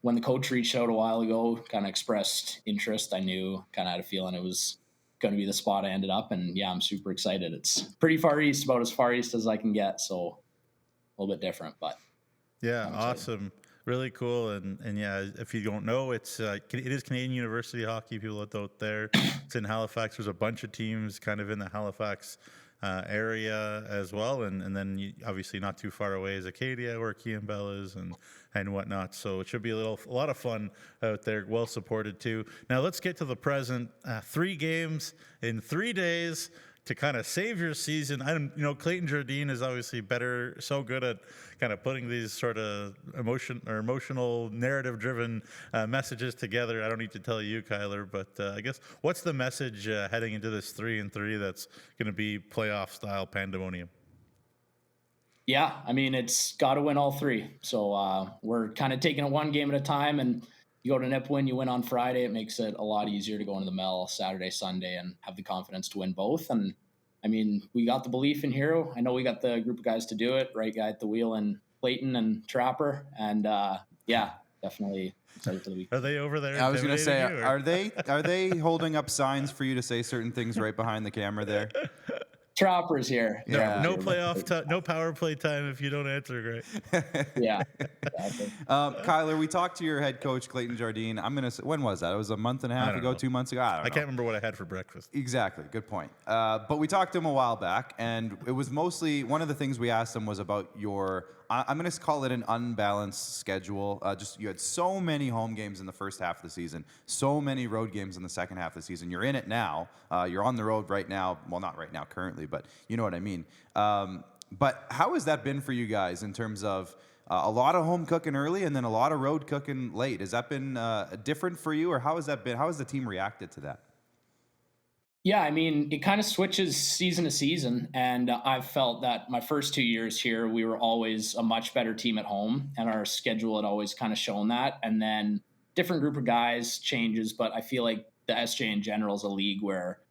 Speaker 4: when the coach reached out a while ago, kind of expressed interest, I knew, kind of had a feeling it was going to be the spot I ended up. And yeah, I'm super excited. It's pretty far east, about as far east as I can get. So a little bit different, but
Speaker 2: yeah, awesome. Really cool. And yeah, if you don't know, it is Canadian University hockey, people out there. It's in Halifax. There's a bunch of teams kind of in the Halifax area as well. And then obviously not too far away is Acadia, where Kiambell is and whatnot. So it should be a lot of fun out there, well supported too. Now let's get to the present. 3 games in 3 days to kind of save your season. Clayton Jardine is obviously so good at kind of putting these sort of emotional narrative-driven messages together. I don't need to tell you, Kyler, but I guess what's the message heading into this 3-3 that's going to be playoff-style pandemonium?
Speaker 4: Yeah, I mean, it's got to win all 3. So we're kind of taking it one game at a time, and you go to Nipawin, you win on Friday. It makes it a lot easier to go into the Mel Saturday, Sunday, and have the confidence to win both. And I mean, we got the belief in Hero. I know we got the group of guys to do it. Right guy at the wheel, and Clayton and Trapper. And yeah, definitely excited for the week.
Speaker 2: Are they over there?
Speaker 1: I was going to say, are they holding up signs for you to say certain things right behind the camera there?
Speaker 4: Trapper's here.
Speaker 2: Yeah. No playoff no power play time if you don't answer, right?
Speaker 4: Yeah. Exactly.
Speaker 1: Kyler, we talked to your head coach, Clayton Jardine. I'm going to say, when was that? It was a month and a half ago, 2 months ago? I don't know.
Speaker 2: I can't remember what I had for breakfast.
Speaker 1: Exactly. Good point. But we talked to him a while back, and it was mostly, one of the things we asked him was about your, I'm going to call it an unbalanced schedule. You had so many home games in the first half of the season, so many road games in the second half of the season. You're in it now. You're on the road right now. Well, not right now currently, but you know what I mean. But how has that been for you guys in terms of a lot of home cooking early and then a lot of road cooking late? Has that been different for you, or how has that been? How has the team reacted to that?
Speaker 4: Yeah, I mean, it kind of switches season to season, and I've felt that my first 2 years here, we were always a much better team at home, and our schedule had always kind of shown that. And then different group of guys changes, but I feel like the SJ in general is a league where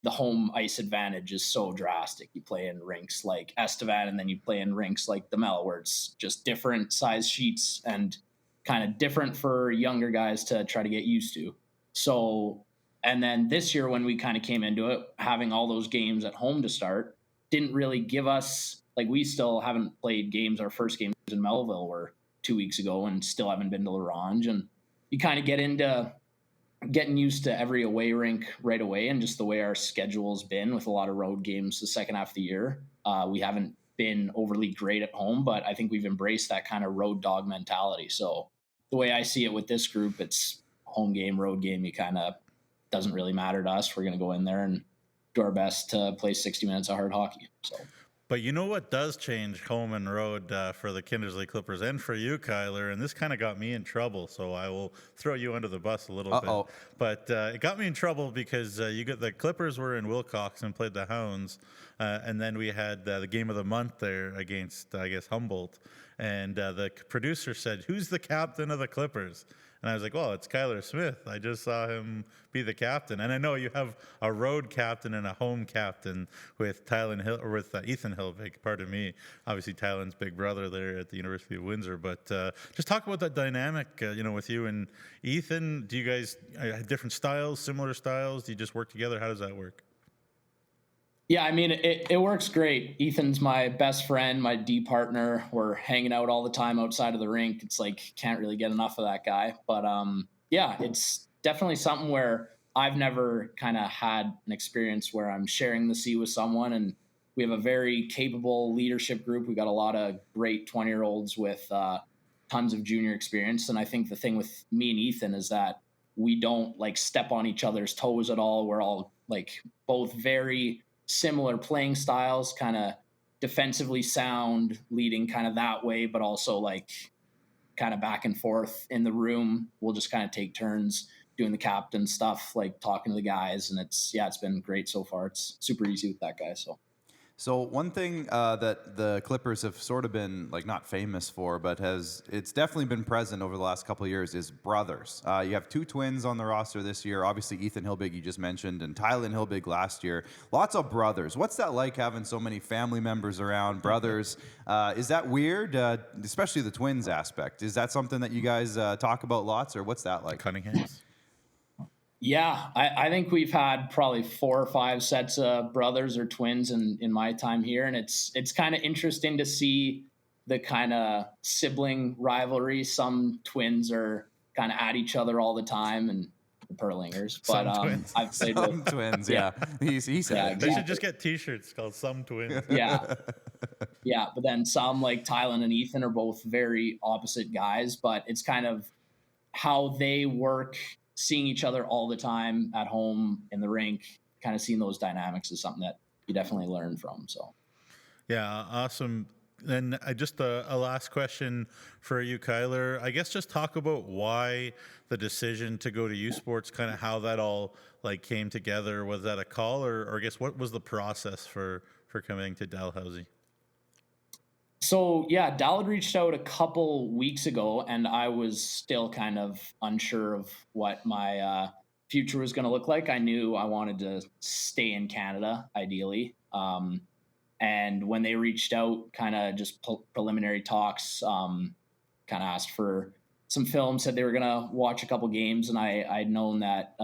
Speaker 4: the home ice advantage is so drastic. You play in rinks like Estevan, and then you play in rinks like the Mel, where it's just different size sheets and kind of different for younger guys to try to get used to. So, and then this year when we kind of came into it, having all those games at home to start didn't really give us, like, we still haven't played games. Our first game was in Melville were 2 weeks ago and still haven't been to Larange. And you kind of get into getting used to every away rink right away, and just the way our schedule's been with a lot of road games the second half of the year. We haven't been overly great at home, but I think we've embraced that kind of road dog mentality. So the way I see it with this group, it's home game, road game. You kind of doesn't really matter to us. We're going to go in there and do our best to play 60 minutes of hard hockey. So.
Speaker 2: But you know what does change home and road for the Kindersley Klippers and for you, Kyler, and this kind of got me in trouble, so I will throw you under the bus a little bit. But it got me in trouble because the Klippers were in Wilcox and played the Hounds, and then we had the game of the month there against, I guess, Humboldt, and the producer said, "Who's the captain of the Klippers?" And I was like, well, it's Kyler Smith. I just saw him be the captain. And I know you have a road captain and a home captain with Ethan Hilvig, pardon me. Obviously, Tylen's big brother there at the University of Windsor. But just talk about that dynamic, with you and Ethan. Do you guys have different styles, similar styles? Do you just work together? How does that work?
Speaker 4: Yeah, I mean, it works great. Ethan's my best friend, my D partner. We're hanging out all the time outside of the rink. It's like, can't really get enough of that guy. But yeah, it's definitely something where I've never kind of had an experience where I'm sharing the sea with someone. And we have a very capable leadership group. We've got a lot of great 20-year-olds with tons of junior experience. And I think the thing with me and Ethan is that we don't like step on each other's toes at all. We're all like both very similar playing styles, kind of defensively sound, leading kind of that way, but also like kind of back and forth in the room. We'll just kind of take turns doing the captain stuff, like talking to the guys. And it's been great so far. It's super easy with that guy.
Speaker 1: So one thing that the Clippers have sort of been like not famous for, but it's definitely been present over the last couple of years is brothers. You have two twins on the roster this year. Obviously, Ethan Hilbig, you just mentioned, and Tylen Hilbig last year. Lots of brothers. What's that like having so many family members around, brothers? Is that weird, especially the twins aspect? Is that something that you guys talk about lots, or what's that like?
Speaker 2: Cunninghams.
Speaker 4: Yeah, I think we've had probably 4 or 5 sets of brothers or twins in my time here, and it's kind of interesting to see the kind of sibling rivalry. Some twins are kind of at each other all the time, and the Perlingers. But I've played with
Speaker 1: twins. Yeah, he said
Speaker 2: exactly. They should just get T-shirts called "Some Twins."
Speaker 4: Yeah, yeah. But then some like Tylen and Ethan are both very opposite guys, but it's kind of how they work. Seeing each other all the time at home in the rink, kind of seeing those dynamics is something that you definitely learn from. So,
Speaker 2: yeah, awesome. And just a last question for you, Kyler. I guess just talk about why the decision to go to U Sports, kind of how that all like came together. Was that a call, or I guess what was the process for coming to Dalhousie?
Speaker 4: So yeah, Dal had reached out a couple weeks ago, and I was still kind of unsure of what my future was going to look like. I knew I wanted to stay in Canada, ideally. And when they reached out, kind of just preliminary talks, kind of asked for some film, said they were going to watch a couple games, and I'd known that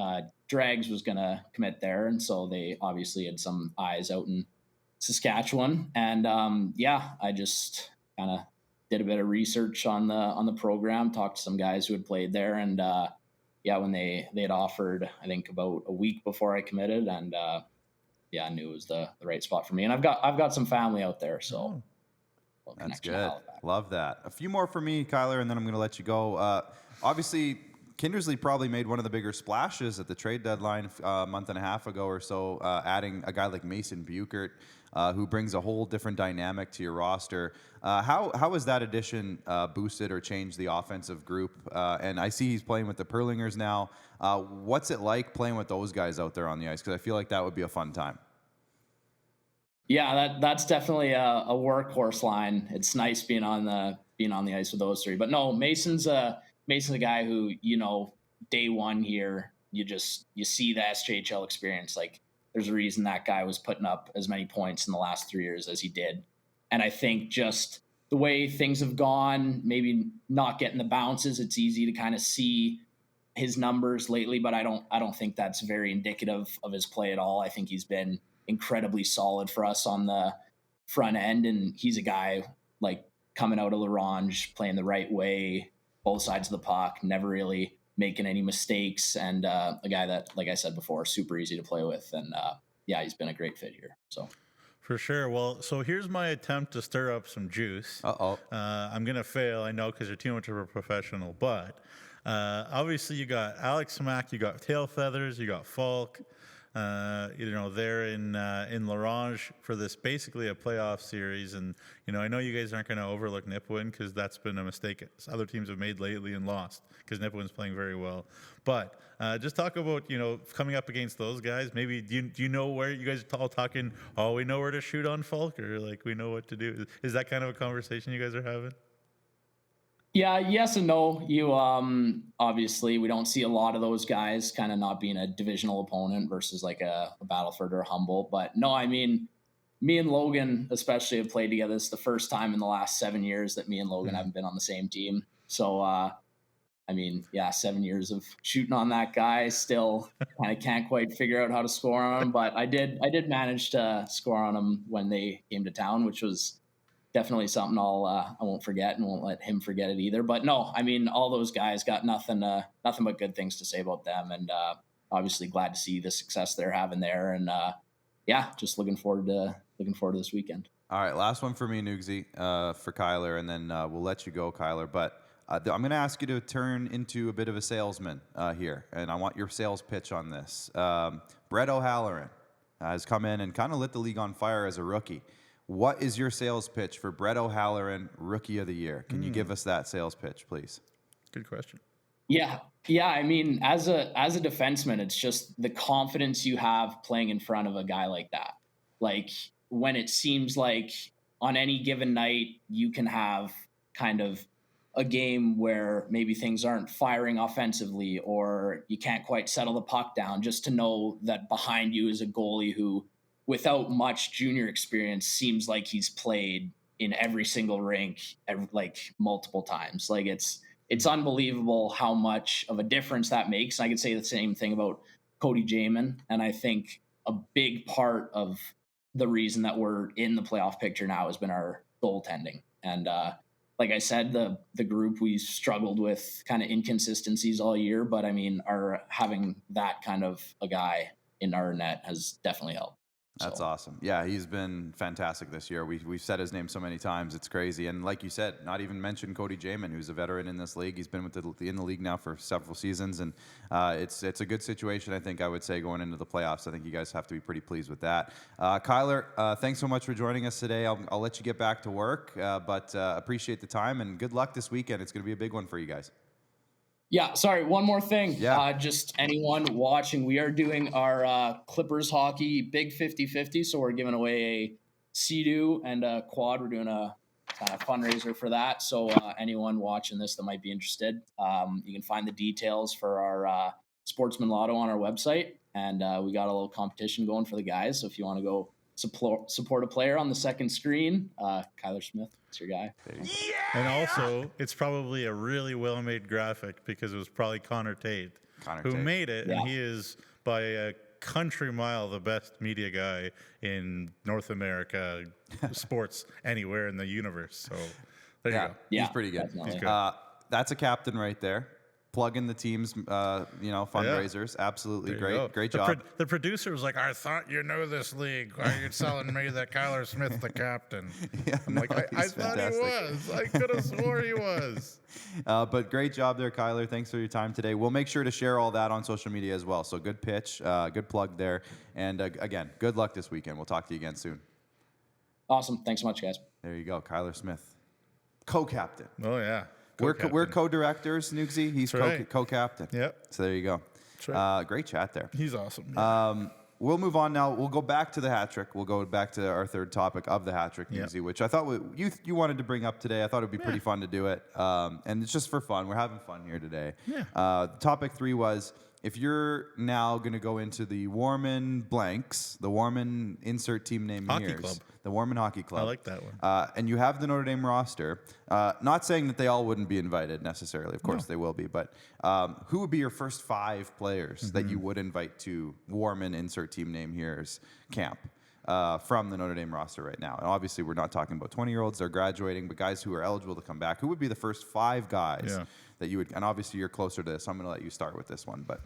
Speaker 4: Drags was going to commit there, and so they obviously had some eyes out in Saskatchewan, and I just kind of did a bit of research on the program, talked to some guys who had played there, and when they had offered, I think about a week before I committed, and I knew it was the right spot for me, and I've got some family out there, so
Speaker 1: that's good. Love that. A few more for me, Kyler, and then I'm going to let you go. Obviously, Kindersley probably made one of the bigger splashes at the trade deadline a month and a half ago or so, adding a guy like Mason Buchert, who brings a whole different dynamic to your roster. How has that addition boosted or changed the offensive group? And I see he's playing with the Perlingers now. What's it like playing with those guys out there on the ice? Because I feel like that would be a fun time.
Speaker 4: Yeah, that's definitely a workhorse line. It's nice being on the ice with those three. But no, Mason's a guy who, day one here, you see the SJHL experience. Like, there's a reason that guy was putting up as many points in the last 3 years as he did. And I think just the way things have gone, maybe not getting the bounces, it's easy to kind of see his numbers lately, but I don't think that's very indicative of his play at all. I think he's been incredibly solid for us on the front end, and he's a guy like coming out of Larange, playing the right way, both sides of the puck, never really making any mistakes, and a guy that, like I said before, super easy to play with, and he's been a great fit here. So
Speaker 2: for sure. Well, so here's my attempt to stir up some juice. I'm gonna fail, I know, because you're too much of a professional, but obviously you got Alex Mack, you got Tail Feathers, you got Falk. They're in Larange for this basically a playoff series, and I know you guys aren't going to overlook Nipawin because that's been a mistake other teams have made lately and lost because Nipawin's playing very well. But just talk about coming up against those guys. Maybe do you know where you guys are all talking? Oh, we know where to shoot on Falk, or like we know what to do. Is that kind of a conversation you guys are having?
Speaker 4: Yeah, yes and no. You obviously we don't see a lot of those guys, kind of not being a divisional opponent versus like a Battleford or Humboldt. But no, I mean, me and Logan especially have played together. This is the first time in the last 7 years that me and Logan haven't been on the same team. So 7 years of shooting on that guy, still kind of can't quite figure out how to score on him. But I did manage to score on him when they came to town, which was definitely something I won't forget, and won't let him forget it either. But no, I mean, all those guys got nothing but good things to say about them, and obviously glad to see the success they're having there, and just looking forward to this weekend.
Speaker 1: All right, last one for me, Nugsy, for Kyler, and then we'll let you go, Kyler. But I'm going to ask you to turn into a bit of a salesman here, and I want your sales pitch on this. Brett O'Halloran has come in and kind of lit the league on fire as a rookie. What is your sales pitch for Brett O'Halloran, Rookie of the Year? Can you give us that sales pitch, please?
Speaker 2: Good question.
Speaker 4: Yeah. I mean, as a defenseman, it's just the confidence you have playing in front of a guy like that. Like, when it seems like on any given night you can have kind of a game where maybe things aren't firing offensively or you can't quite settle the puck down, just to know that behind you is a goalie who, without much junior experience, seems like he's played in every single rink like multiple times. Like it's unbelievable how much of a difference that makes. And I could say the same thing about Cody Jamin. And I think a big part of the reason that we're in the playoff picture now has been our goaltending. And like I said, the group, we struggled with kind of inconsistencies all year, but I mean, having that kind of a guy in our net has definitely helped.
Speaker 1: That's awesome. Yeah, he's been fantastic this year. We've said his name so many times, it's crazy. And like you said, not even mention Cody Jamin, who's a veteran in this league. He's been in the league now for several seasons, and it's a good situation, I think, I would say, going into the playoffs. I think you guys have to be pretty pleased with that. Kyler, thanks so much for joining us today. I'll let you get back to work, but appreciate the time, and good luck this weekend. It's going to be a big one for you guys.
Speaker 4: Yeah, sorry, one more thing.
Speaker 1: Yeah.
Speaker 4: Just anyone watching, we are doing our Clippers hockey big 50-50, so we're giving away a Sea-Doo and a quad. We're doing a kind of fundraiser for that, so anyone watching this that might be interested, you can find the details for our Sportsman Lotto on our website, and we got a little competition going for the guys, so if you want to go support a player on the second screen, Kyler Smith, it's your guy.
Speaker 2: Yeah! And also, it's probably a really well-made graphic because it was probably Connor Tate who made it, and he is by a country mile the best media guy in North America, sports anywhere in the universe. So there you go.
Speaker 4: Yeah,
Speaker 1: he's pretty good.
Speaker 2: He's good.
Speaker 1: That's a captain right there. Plugging the team's, fundraisers. Yeah. Absolutely great job.
Speaker 2: The producer was like, "I thought you knew this league. Why are you telling me that Kyler Smith's the captain?"
Speaker 1: Yeah,
Speaker 2: I'm like, I thought he was. I could have swore he was.
Speaker 1: But great job there, Kyler. Thanks for your time today. We'll make sure to share all that on social media as well. So good pitch, good plug there. And again, good luck this weekend. We'll talk to you again soon.
Speaker 4: Awesome. Thanks so much, guys.
Speaker 1: There you go, Kyler Smith, co-captain.
Speaker 2: Oh yeah.
Speaker 1: We're co-directors, Nugsy. He's co-captain.
Speaker 2: Yep.
Speaker 1: So there you go.
Speaker 2: Right.
Speaker 1: Great chat there.
Speaker 2: He's awesome. Yeah.
Speaker 1: We'll move on now. We'll go back to the hat trick. We'll go back to our third topic of the hat trick, Nugsy, which I thought you wanted to bring up today. I thought it would be pretty fun to do it. And it's just for fun. We're having fun here today.
Speaker 2: Yeah.
Speaker 1: Topic 3 was, if you're now going to go into the Warman blanks, the Warman insert team name
Speaker 2: Hockey
Speaker 1: here's,
Speaker 2: Club.
Speaker 1: The Warman Hockey Club.
Speaker 2: I like that one.
Speaker 1: And you have the Notre Dame roster. Not saying that they all wouldn't be invited necessarily. Of course they will be. But who would be your first 5 players that you would invite to Warman insert team name here's camp from the Notre Dame roster right now? And obviously we're not talking about 20-year-olds. They're graduating, but guys who are eligible to come back. Who would be the first 5 guys that you would, and obviously you're closer to this, so I'm going to let you start with this one, but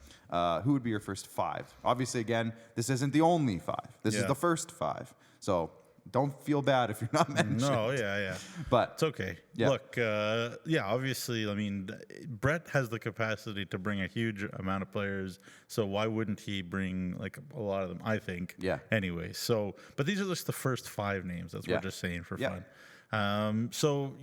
Speaker 1: who would be your first 5? Obviously, again, this isn't the only 5. This is the first 5. So don't feel bad if you're not mentioned.
Speaker 2: No, yeah.
Speaker 1: But
Speaker 2: it's okay.
Speaker 1: Yeah.
Speaker 2: Look, obviously, I mean, Brett has the capacity to bring a huge amount of players, so why wouldn't he bring, like, a lot of them, I think.
Speaker 1: Yeah.
Speaker 2: Anyway, so, but these are just the first 5 names. That's what we're just saying for fun. So,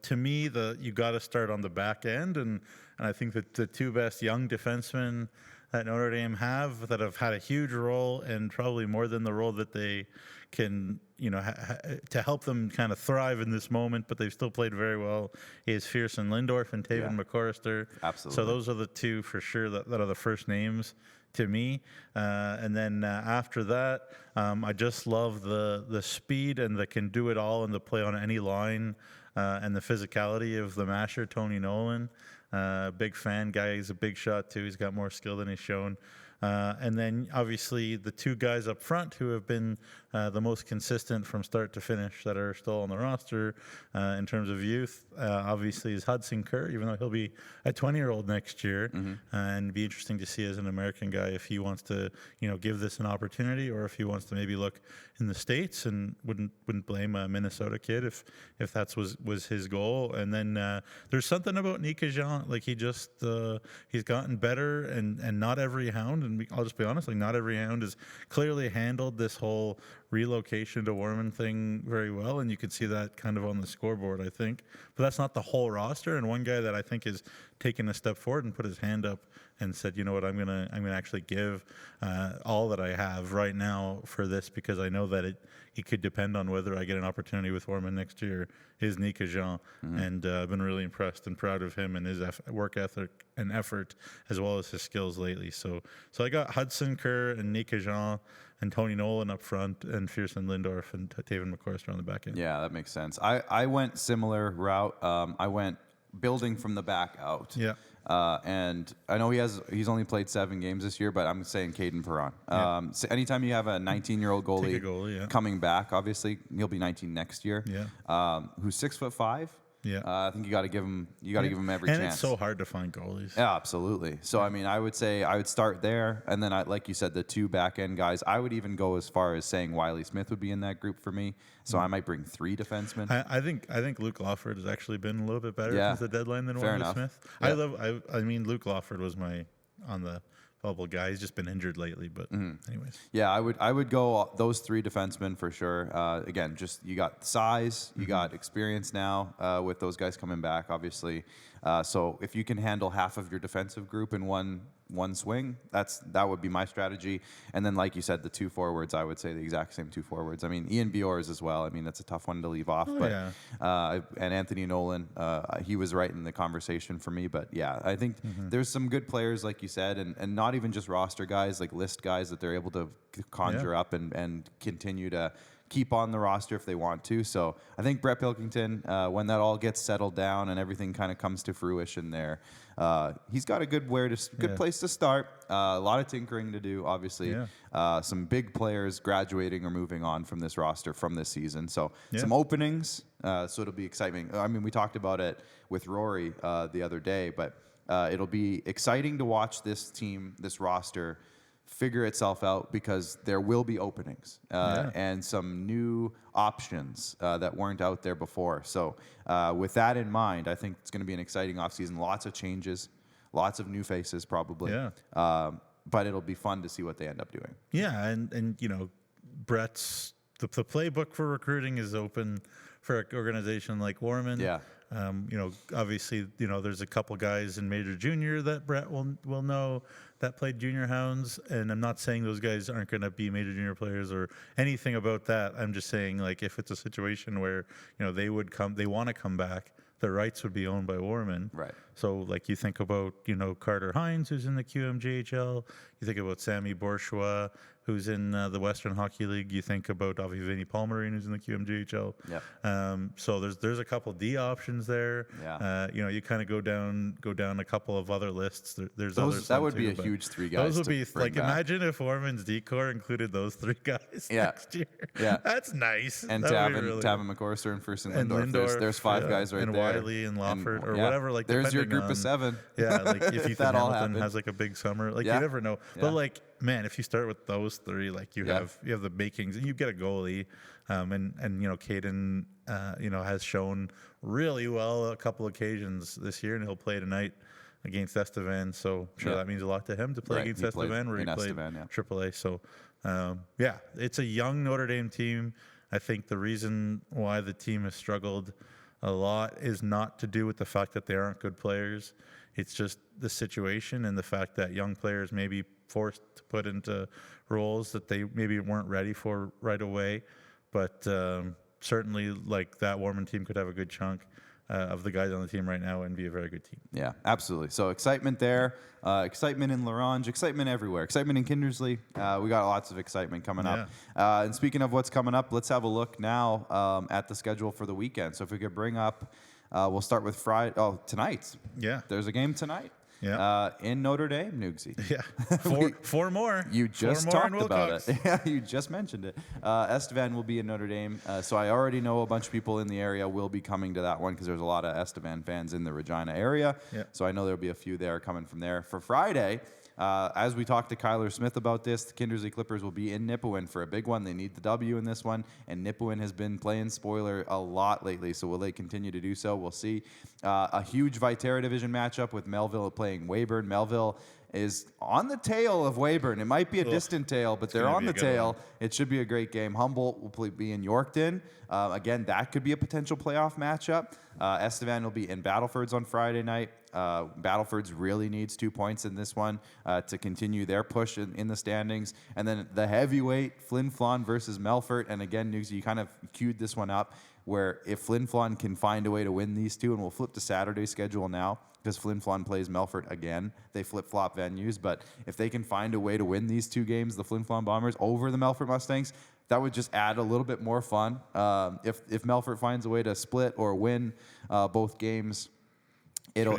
Speaker 2: to me, you got to start on the back end, and I think that the 2 best young defensemen that Notre Dame have that have had a huge role, and probably more than the role that they can, to help them kind of thrive in this moment, but they've still played very well, is Fierson Lindorf and Taven McCorrister.
Speaker 1: Absolutely.
Speaker 2: So those are the 2 for sure that are the first names to me. And then after that, I just love the speed and the can do it all and the play on any line and the physicality of the masher, Tony Nolan. Big fan. Guy, he's a big shot too. He's got more skill than he's shown. And then obviously the 2 guys up front who have been the most consistent from start to finish that are still on the roster in terms of youth, obviously is Hudson Kerr, even though he'll be a 20-year-old next year. And it'd be interesting to see as an American guy if he wants to, give this an opportunity, or if he wants to maybe look in the States, and wouldn't blame a Minnesota kid if that was his goal. And then there's something about Nika Jean, like he's gotten better, and not every hound, and I'll just be honest, like not every hound has clearly handled this whole relocation to Warman thing very well, and you can see that kind of on the scoreboard, I think. But that's not the whole roster, and one guy that I think is taken a step forward and put his hand up and said, you know what, I'm gonna actually give all that I have right now for this, because I know that it could depend on whether I get an opportunity with Ormond next year, is Nika Jean. And I've been really impressed and proud of him and his work ethic and effort, as well as his skills lately. So I got Hudson Kerr and Nika Jean and Tony Nolan up front, and Fierson Lindorf and Taven McCorster on the back end.
Speaker 1: Yeah, that makes sense. I went similar route. I went building from the back out.
Speaker 2: Yeah.
Speaker 1: And I know he's only played 7 games this year, but I'm saying Caden Perron. So anytime you have a 19-year-old goalie, coming back, obviously he'll be 19 next year.
Speaker 2: Yeah.
Speaker 1: Who's 6'5".
Speaker 2: Yeah.
Speaker 1: I think you got to give him. You got to give him every chance.
Speaker 2: And it's so hard to find goalies.
Speaker 1: Yeah, absolutely. So I mean, I would say I would start there, and then like you said, the 2 back end guys. I would even go as far as saying Wiley Smith would be in that group for me. So I might bring 3 defensemen.
Speaker 2: I think Luke Lawford has actually been a little bit better since the deadline than
Speaker 1: Fair
Speaker 2: Wiley
Speaker 1: enough.
Speaker 2: Smith.
Speaker 1: Yeah.
Speaker 2: I mean, Luke Lawford was my on the bubble guy. He's just been injured lately, but anyways.
Speaker 1: Yeah, I would go those 3 defensemen for sure. Again, just you got size, you got experience now with those guys coming back, obviously. So if you can handle half of your defensive group in one swing, that would be my strategy. And then, like you said, the 2 forwards, I would say the exact same 2 forwards. I mean, Ian Bjors as well. I mean, that's a tough one to leave off. And Anthony Nolan, he was right in the conversation for me. But yeah, I think there's some good players, like you said, and not even just roster guys, like list guys that they're able to conjure up and continue to keep on the roster if they want to. So I think Brett Pilkington, when that all gets settled down and everything kind of comes to fruition there, he's got a good place to start. A lot of tinkering to do, obviously. Some big players graduating or moving on from this roster from this season. So some openings. So it'll be exciting. I mean, we talked about it with Rory the other day, but it'll be exciting to watch this team, this roster, figure itself out, because there will be openings and some new options that weren't out there before. So with that in mind, I think it's going to be an exciting offseason. Lots of changes, lots of new faces probably. But it'll be fun to see what they end up doing.
Speaker 2: Yeah, and you know, Brett's the playbook for recruiting is open for an organization like Ormond.
Speaker 1: Yeah.
Speaker 2: You know, obviously, you know, there's a couple guys in Major Junior that Brett will know that played junior hounds, and I'm not saying those guys aren't going to be Major Junior players or anything about that. I'm just saying, like, if it's a situation where, you know, they want to come back, the rights would be owned by Ormond.
Speaker 1: Right.
Speaker 2: So, like, you think about, you know, Carter Hines, who's in the QMJHL. You think about Sammy Bourgeois, who's in the Western Hockey League. You think about obviously Vinny Palmerine, who's in the QMJHL.
Speaker 1: Yeah.
Speaker 2: So there's a couple D options there.
Speaker 1: Yeah.
Speaker 2: You know, you kind of go down a couple of other lists. There's
Speaker 1: those,
Speaker 2: others.
Speaker 1: that would be a huge 3 guys.
Speaker 2: Those would be like,
Speaker 1: back.
Speaker 2: Imagine if Ormond's D-Corps included those 3 guys next year.
Speaker 1: Yeah.
Speaker 2: That's nice.
Speaker 1: And Tavin McCorster and Fierson Lindorf. There's 5 guys right
Speaker 2: and
Speaker 1: there.
Speaker 2: And Wiley and Lawford or whatever. Like,
Speaker 1: there's your group of 7.
Speaker 2: Yeah, like if Ethan
Speaker 1: all
Speaker 2: Hamilton
Speaker 1: happened.
Speaker 2: has like a big summer, like you never know. But like, man, if you start with those 3, like you have the makings, and you get a goalie, and you know, Caden, you know, has shown really well a couple occasions this year, and he'll play tonight against Estevan. So I'm sure that means a lot to him to play against Estevan, where he played AAA. So yeah, it's a young Notre Dame team. I think the reason why the team has struggled a lot is not to do with the fact that they aren't good players. It's just the situation and the fact that young players may be forced to put into roles that they maybe weren't ready for right away. But certainly, like, that Ormond team could have a good chunk of the guys on the team right now and be a very good team.
Speaker 1: Yeah, absolutely. So excitement there, excitement in Larange, excitement everywhere, excitement in Kindersley. We got lots of excitement coming up. And speaking of what's coming up, let's have a look now at the schedule for the weekend. So if we could bring up, we'll start with Friday. Oh, tonight. Yeah. There's a game tonight. Yeah. In Notre Dame, Nugsy.
Speaker 2: Yeah. Four more.
Speaker 1: You just talked about it. Yeah, you just mentioned it. Estevan will be in Notre Dame. So I already know a bunch of people in the area will be coming to that one because there's a lot of Estevan fans in the Regina area. Yeah. So I know there'll be a few there coming from there. For Friday, as we talked to Kyler Smith about this, the Kindersley Klippers will be in Nipawin for a big one. They need the W in this one, and Nipawin has been playing spoiler a lot lately, so will they continue to do so? We'll see. A huge Viterra Division matchup with Melville playing Weyburn. Melville is on the tail of Weyburn. It might be a distant tail, but they're on the tail. It should be a great game. Humboldt will be in Yorkton. Again, that could be a potential playoff matchup. Estevan will be in Battlefords on Friday night. Battleford's really needs 2 points in this one to continue their push in the standings. And then the heavyweight, Flin Flon versus Melfort. And again, Nugsy, you kind of queued this one up where if Flin Flon can find a way to win these two, and we'll flip to Saturday's schedule now, because Flin Flon plays Melfort again. They flip-flop venues, but if they can find a way to win these 2 games, the Flin Flon Bombers over the Melfort Mustangs, that would just add a little bit more fun. If Melfort finds a way to split or win both games, it'll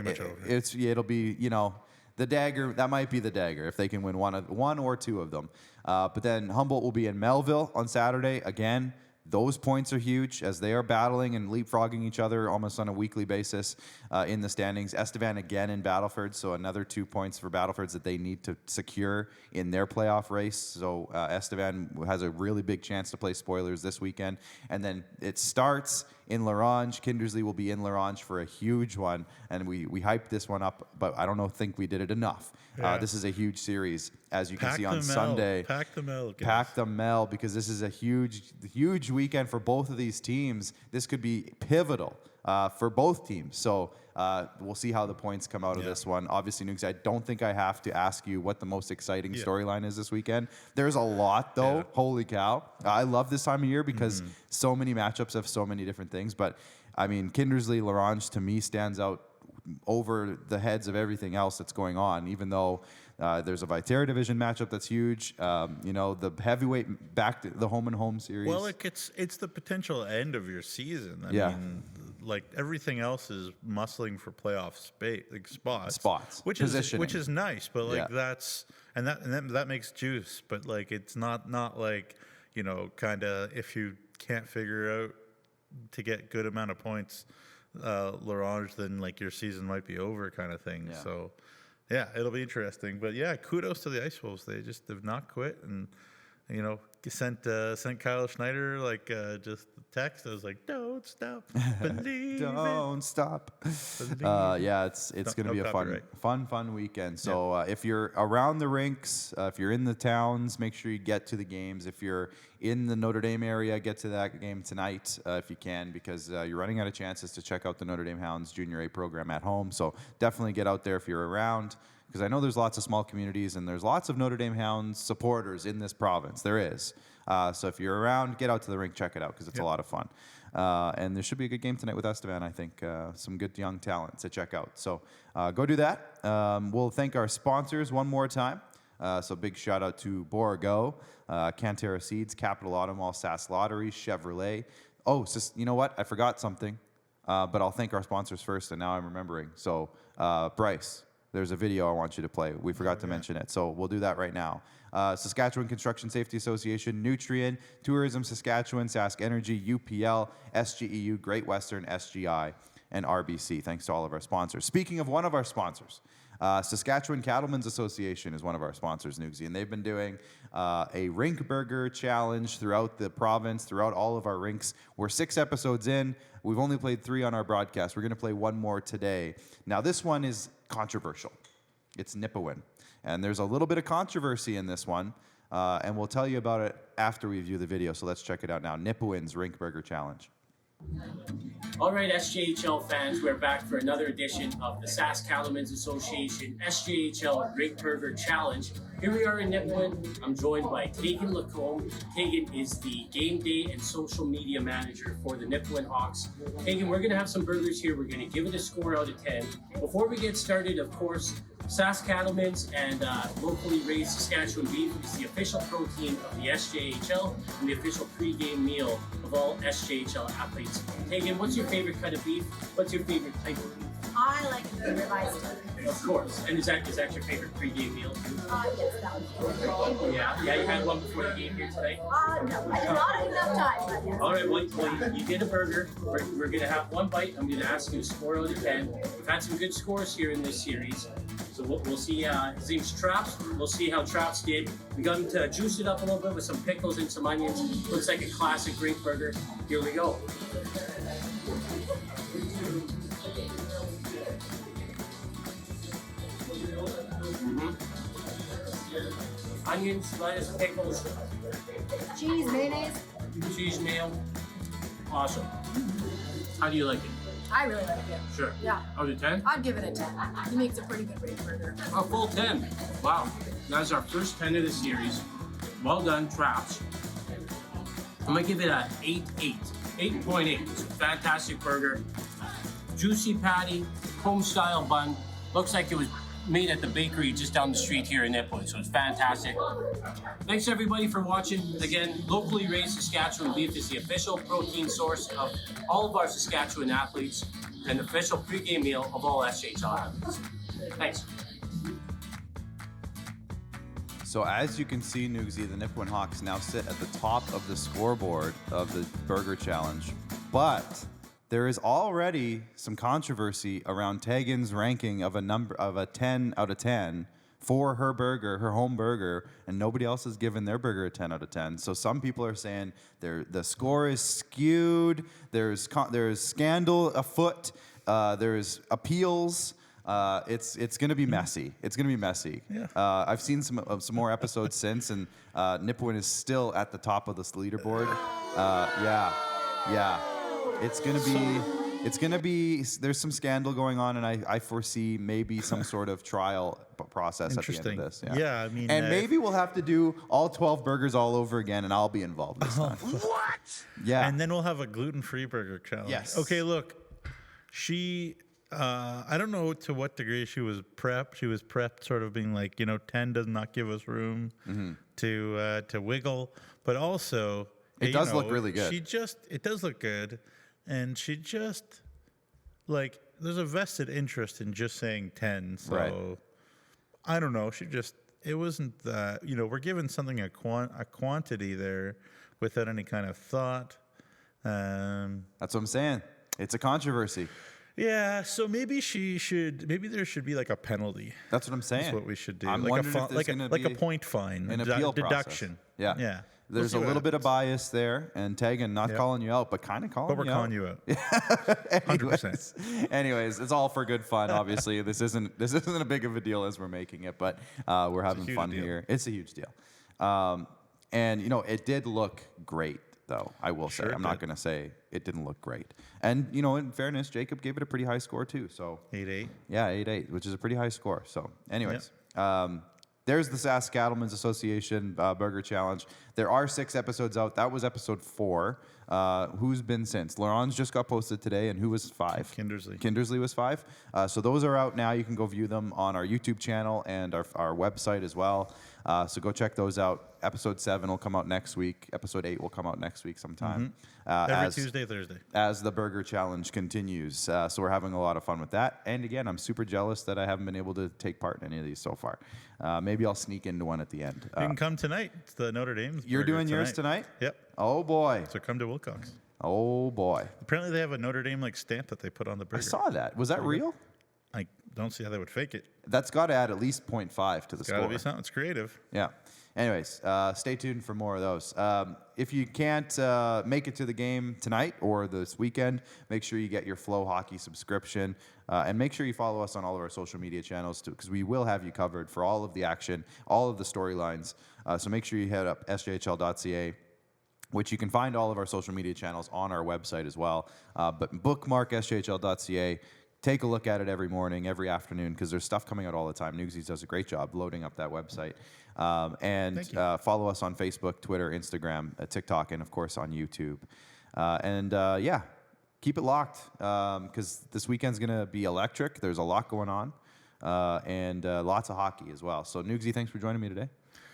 Speaker 1: be, you know, the dagger. That might be the dagger if they can win one or 2 of them. But then Humboldt will be in Melville on Saturday again. Those points are huge as they are battling and leapfrogging each other almost on a weekly basis in the standings. Estevan again in Battleford, so another 2 points for Battlefords that they need to secure in their playoff race. So Estevan has a really big chance to play spoilers this weekend. And then it starts in La Ronge. Kindersley will be in La Ronge for a huge one, and we hyped this one up, but I don't think we did it enough. Yeah. This is a huge series, as you can see on Sunday.
Speaker 2: Pack the Mel, guys.
Speaker 1: Pack the Mel, because this is a huge weekend for both of these teams. This could be pivotal for both teams. So we'll see how the points come out of this one. Obviously, Nukes, I don't think I have to ask you what the most exciting storyline is this weekend. There's a lot, though. Yeah. Holy cow. I love this time of year because so many matchups have so many different things. But, I mean, Kindersley, La Ronge, to me, stands out over the heads of everything else that's going on, even though there's a Viterra division matchup that's huge. You know, the heavyweight back to the home and home series.
Speaker 2: Well, it's the potential end of your season. I mean, like everything else is muscling for playoff spots, which is nice, but like that makes juice. But like it's not like, you know, kind of if you can't figure out to get good amount of points, La Ronge, then like your season might be over, kind of thing. Yeah. So, yeah, it'll be interesting. But yeah, kudos to the Ice Wolves. They just have not quit, and you know, sent Kyle Schneider like just the text. I was like, "Don't stop, believe
Speaker 1: don't stop." Yeah, it's going to be a fun weekend. So if you're around the rinks, if you're in the towns, make sure you get to the games. If you're in the Notre Dame area, get to that game tonight if you can, because you're running out of chances to check out the Notre Dame Hounds Junior A program at home. So definitely get out there if you're around, because I know there's lots of small communities and there's lots of Notre Dame Hounds supporters in this province. There is. So if you're around, get out to the rink, check it out, because it's a lot of fun. And there should be a good game tonight with Estevan, I think. Some good young talent to check out. So go do that. We'll thank our sponsors one more time. So big shout out to Borgo, Cantera Seeds, Capital Auto Mall, Sask Lottery, Chevrolet. Oh, you know what? I forgot something, but I'll thank our sponsors first, and now I'm remembering. So Bryce, there's a video I want you to play. We forgot to mention it, so we'll do that right now. Saskatchewan Construction Safety Association, Nutrien, Tourism Saskatchewan, Sask Energy, UPL, SGEU, Great Western, SGI, and RBC. Thanks to all of our sponsors. Speaking of one of our sponsors, Saskatchewan Cattlemen's Association is one of our sponsors, Nugsy, and they've been doing a rink burger challenge throughout the province, throughout all of our rinks. We're 6 episodes in. We've only played 3 on our broadcast. We're going to play 1 more today. Now, this one is controversial. It's Nipawin, and there's a little bit of controversy in this one, and we'll tell you about it after we view the video, so let's check it out now. Nipawin's Rink Burger Challenge.
Speaker 5: All right, SJHL fans, we're back for another edition of the Sask Cattlemen's Association SJHL Rink Burger Challenge. Here we are in Nipawin. I'm joined by Tegan Lacombe. Tegan is the game day and social media manager for the Nipawin Hawks. Tegan, we're going to have some burgers here. We're going to give it a score out of 10. Before we get started, of course, Sask Cattlemen's and locally raised Saskatchewan beef is the official protein of the SJHL and the official pre-game meal of all SJHL athletes. Tegan, what's your favorite cut of beef? What's your favorite type of beef?
Speaker 6: I like the ribeye steak.
Speaker 5: Of course. And is that your favorite pre-game meal?
Speaker 6: Yes, that was pre-game meal.
Speaker 5: Yeah, you had one before the game here today?
Speaker 6: No, I did not have enough time. But yes.
Speaker 5: All right, well, you did a burger. We're going to have one bite. I'm going to ask you a score out of 10. We've had some good scores here in this series. So we'll see. His name's Traps. We'll see how Traps did. We got him to juice it up a little bit with some pickles and some onions. Looks like a classic rink burger. Here we go. Onions, lettuce, pickles.
Speaker 6: Cheese, mayonnaise.
Speaker 5: Cheese, mayo. Awesome. How do you like it?
Speaker 6: I really like it.
Speaker 5: Sure.
Speaker 6: Yeah.
Speaker 5: Out of 10?
Speaker 6: I'd give it a 10. He makes a pretty good rate burger.
Speaker 5: A full 10. Wow. That's our first 10 of the series. Well done, Traps. I'm going to give it a 8.8. 8.8. It's a fantastic burger. Juicy patty, home-style bun. Looks like it was made at the bakery just down the street here in Nipwood, so it's fantastic. Thanks everybody for watching. Again, locally raised Saskatchewan beef is the official protein source of all of our Saskatchewan athletes and the official pregame meal of all SJHL athletes. Thanks.
Speaker 1: So as you can see, Nugsy, the Nipawin Hawks now sit at the top of the scoreboard of the Burger Challenge, but there is already some controversy around Tegan's ranking of a 10 out of 10 for her burger, her home burger, and nobody else has given their burger a 10 out of 10. So some people are saying the score is skewed. There's scandal afoot. There's appeals. It's going to be messy. It's going to be messy.
Speaker 2: Yeah.
Speaker 1: I've seen some more episodes since, and Nipawin is still at the top of this leaderboard. Yeah. It's gonna be. There's some scandal going on, and I foresee maybe some sort of trial process at the end of this.
Speaker 2: Yeah, I mean,
Speaker 1: and maybe we'll have to do all 12 burgers all over again, and I'll be involved this time.
Speaker 3: What?
Speaker 1: Yeah.
Speaker 2: And then we'll have a gluten-free burger challenge.
Speaker 1: Yes.
Speaker 2: Okay, look, she. I don't know to what degree she was prepped. She was prepped, sort of being like, 10 does not give us room to wiggle, but also
Speaker 1: it does look really good.
Speaker 2: It does look good. And she just, there's a vested interest in just saying 10. So,
Speaker 1: right.
Speaker 2: I don't know. It wasn't that, we're given something a quantity there without any kind of thought.
Speaker 1: That's what I'm saying. It's a controversy.
Speaker 2: Yeah, so maybe there should be like a penalty.
Speaker 1: That's what I'm saying.
Speaker 2: That's what we should do.
Speaker 1: I'm wondering if there's gonna be
Speaker 2: a point fine,
Speaker 1: an appeal
Speaker 2: deduction.
Speaker 1: Process. Yeah. There's a little bit of bias there, and Tegan not calling you out, but kind of calling you out.
Speaker 2: But we're calling you out. 100%.
Speaker 1: Anyways, it's all for good fun. Obviously, this isn't a big of a deal as we're making it, but we're having fun here. It's a huge deal, and it did look great, though. I will say, I'm not going to say it didn't look great. And in fairness, Jacob gave it a pretty high score too. So
Speaker 2: 8.8.
Speaker 1: Yeah, 8.8, which is a pretty high score. So, anyways. There's the Sask Cattlemen's Association Burger Challenge. There are 6 episodes out. That was episode 4. Who's been since? Laurent's just got posted today, and who was 5?
Speaker 2: Kindersley.
Speaker 1: Kindersley was 5. So those are out now. You can go view them on our YouTube channel and our website as well. So go check those out. Episode 7 will come out next week. Episode 8 will come out next week sometime.
Speaker 2: Every Tuesday, Thursday.
Speaker 1: As the Burger Challenge continues. So we're having a lot of fun with that. And again, I'm super jealous that I haven't been able to take part in any of these so far. Maybe I'll sneak into one at the end.
Speaker 2: You can come tonight. It's the Notre Dame's
Speaker 1: You're
Speaker 2: burger
Speaker 1: doing yours tonight?
Speaker 2: Yep.
Speaker 1: Oh, boy.
Speaker 2: So come to Wilcox.
Speaker 1: Oh, boy.
Speaker 2: Apparently they have a Notre Dame stamp that they put on the burger.
Speaker 1: I saw that. Was that real?
Speaker 2: I don't see how they would fake it.
Speaker 1: That's got to add at least 0.5 to the score.
Speaker 2: Got to be something. It's creative.
Speaker 1: Yeah. Anyways, stay tuned for more of those. If you can't make it to the game tonight or this weekend, make sure you get your Flow Hockey subscription. And make sure you follow us on all of our social media channels too, because we will have you covered for all of the action, all of the storylines. So make sure you head up sjhl.ca, which you can find all of our social media channels on our website as well. But bookmark sjhl.ca. Take a look at it every morning, every afternoon, because there's stuff coming out all the time. Newsies does a great job loading up that website. And follow us on Facebook, Twitter, Instagram, TikTok, and, of course, on YouTube. Keep it locked, because this weekend's going to be electric. There's a lot going on, and lots of hockey as well. So, Nugsy, thanks for joining me today.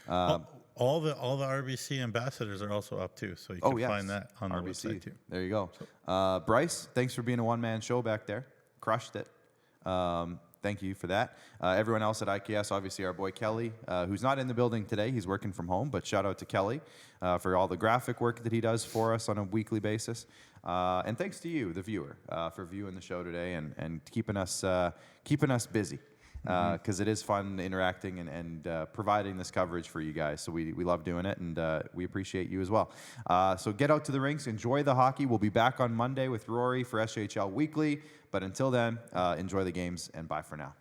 Speaker 2: All the RBC ambassadors are also up, too, so you can find that on our website, too.
Speaker 1: There you go. Bryce, thanks for being a one-man show back there. Crushed it. Thank you for that. Everyone else at IKS, obviously our boy Kelly, who's not in the building today. He's working from home, but shout out to Kelly for all the graphic work that he does for us on a weekly basis. And thanks to you, the viewer, for viewing the show today and keeping us busy. Because it is fun interacting and providing this coverage for you guys. So we love doing it, and we appreciate you as well. So get out to the rinks, enjoy the hockey. We'll be back on Monday with Rory for SJHL Weekly. But until then, enjoy the games, and bye for now.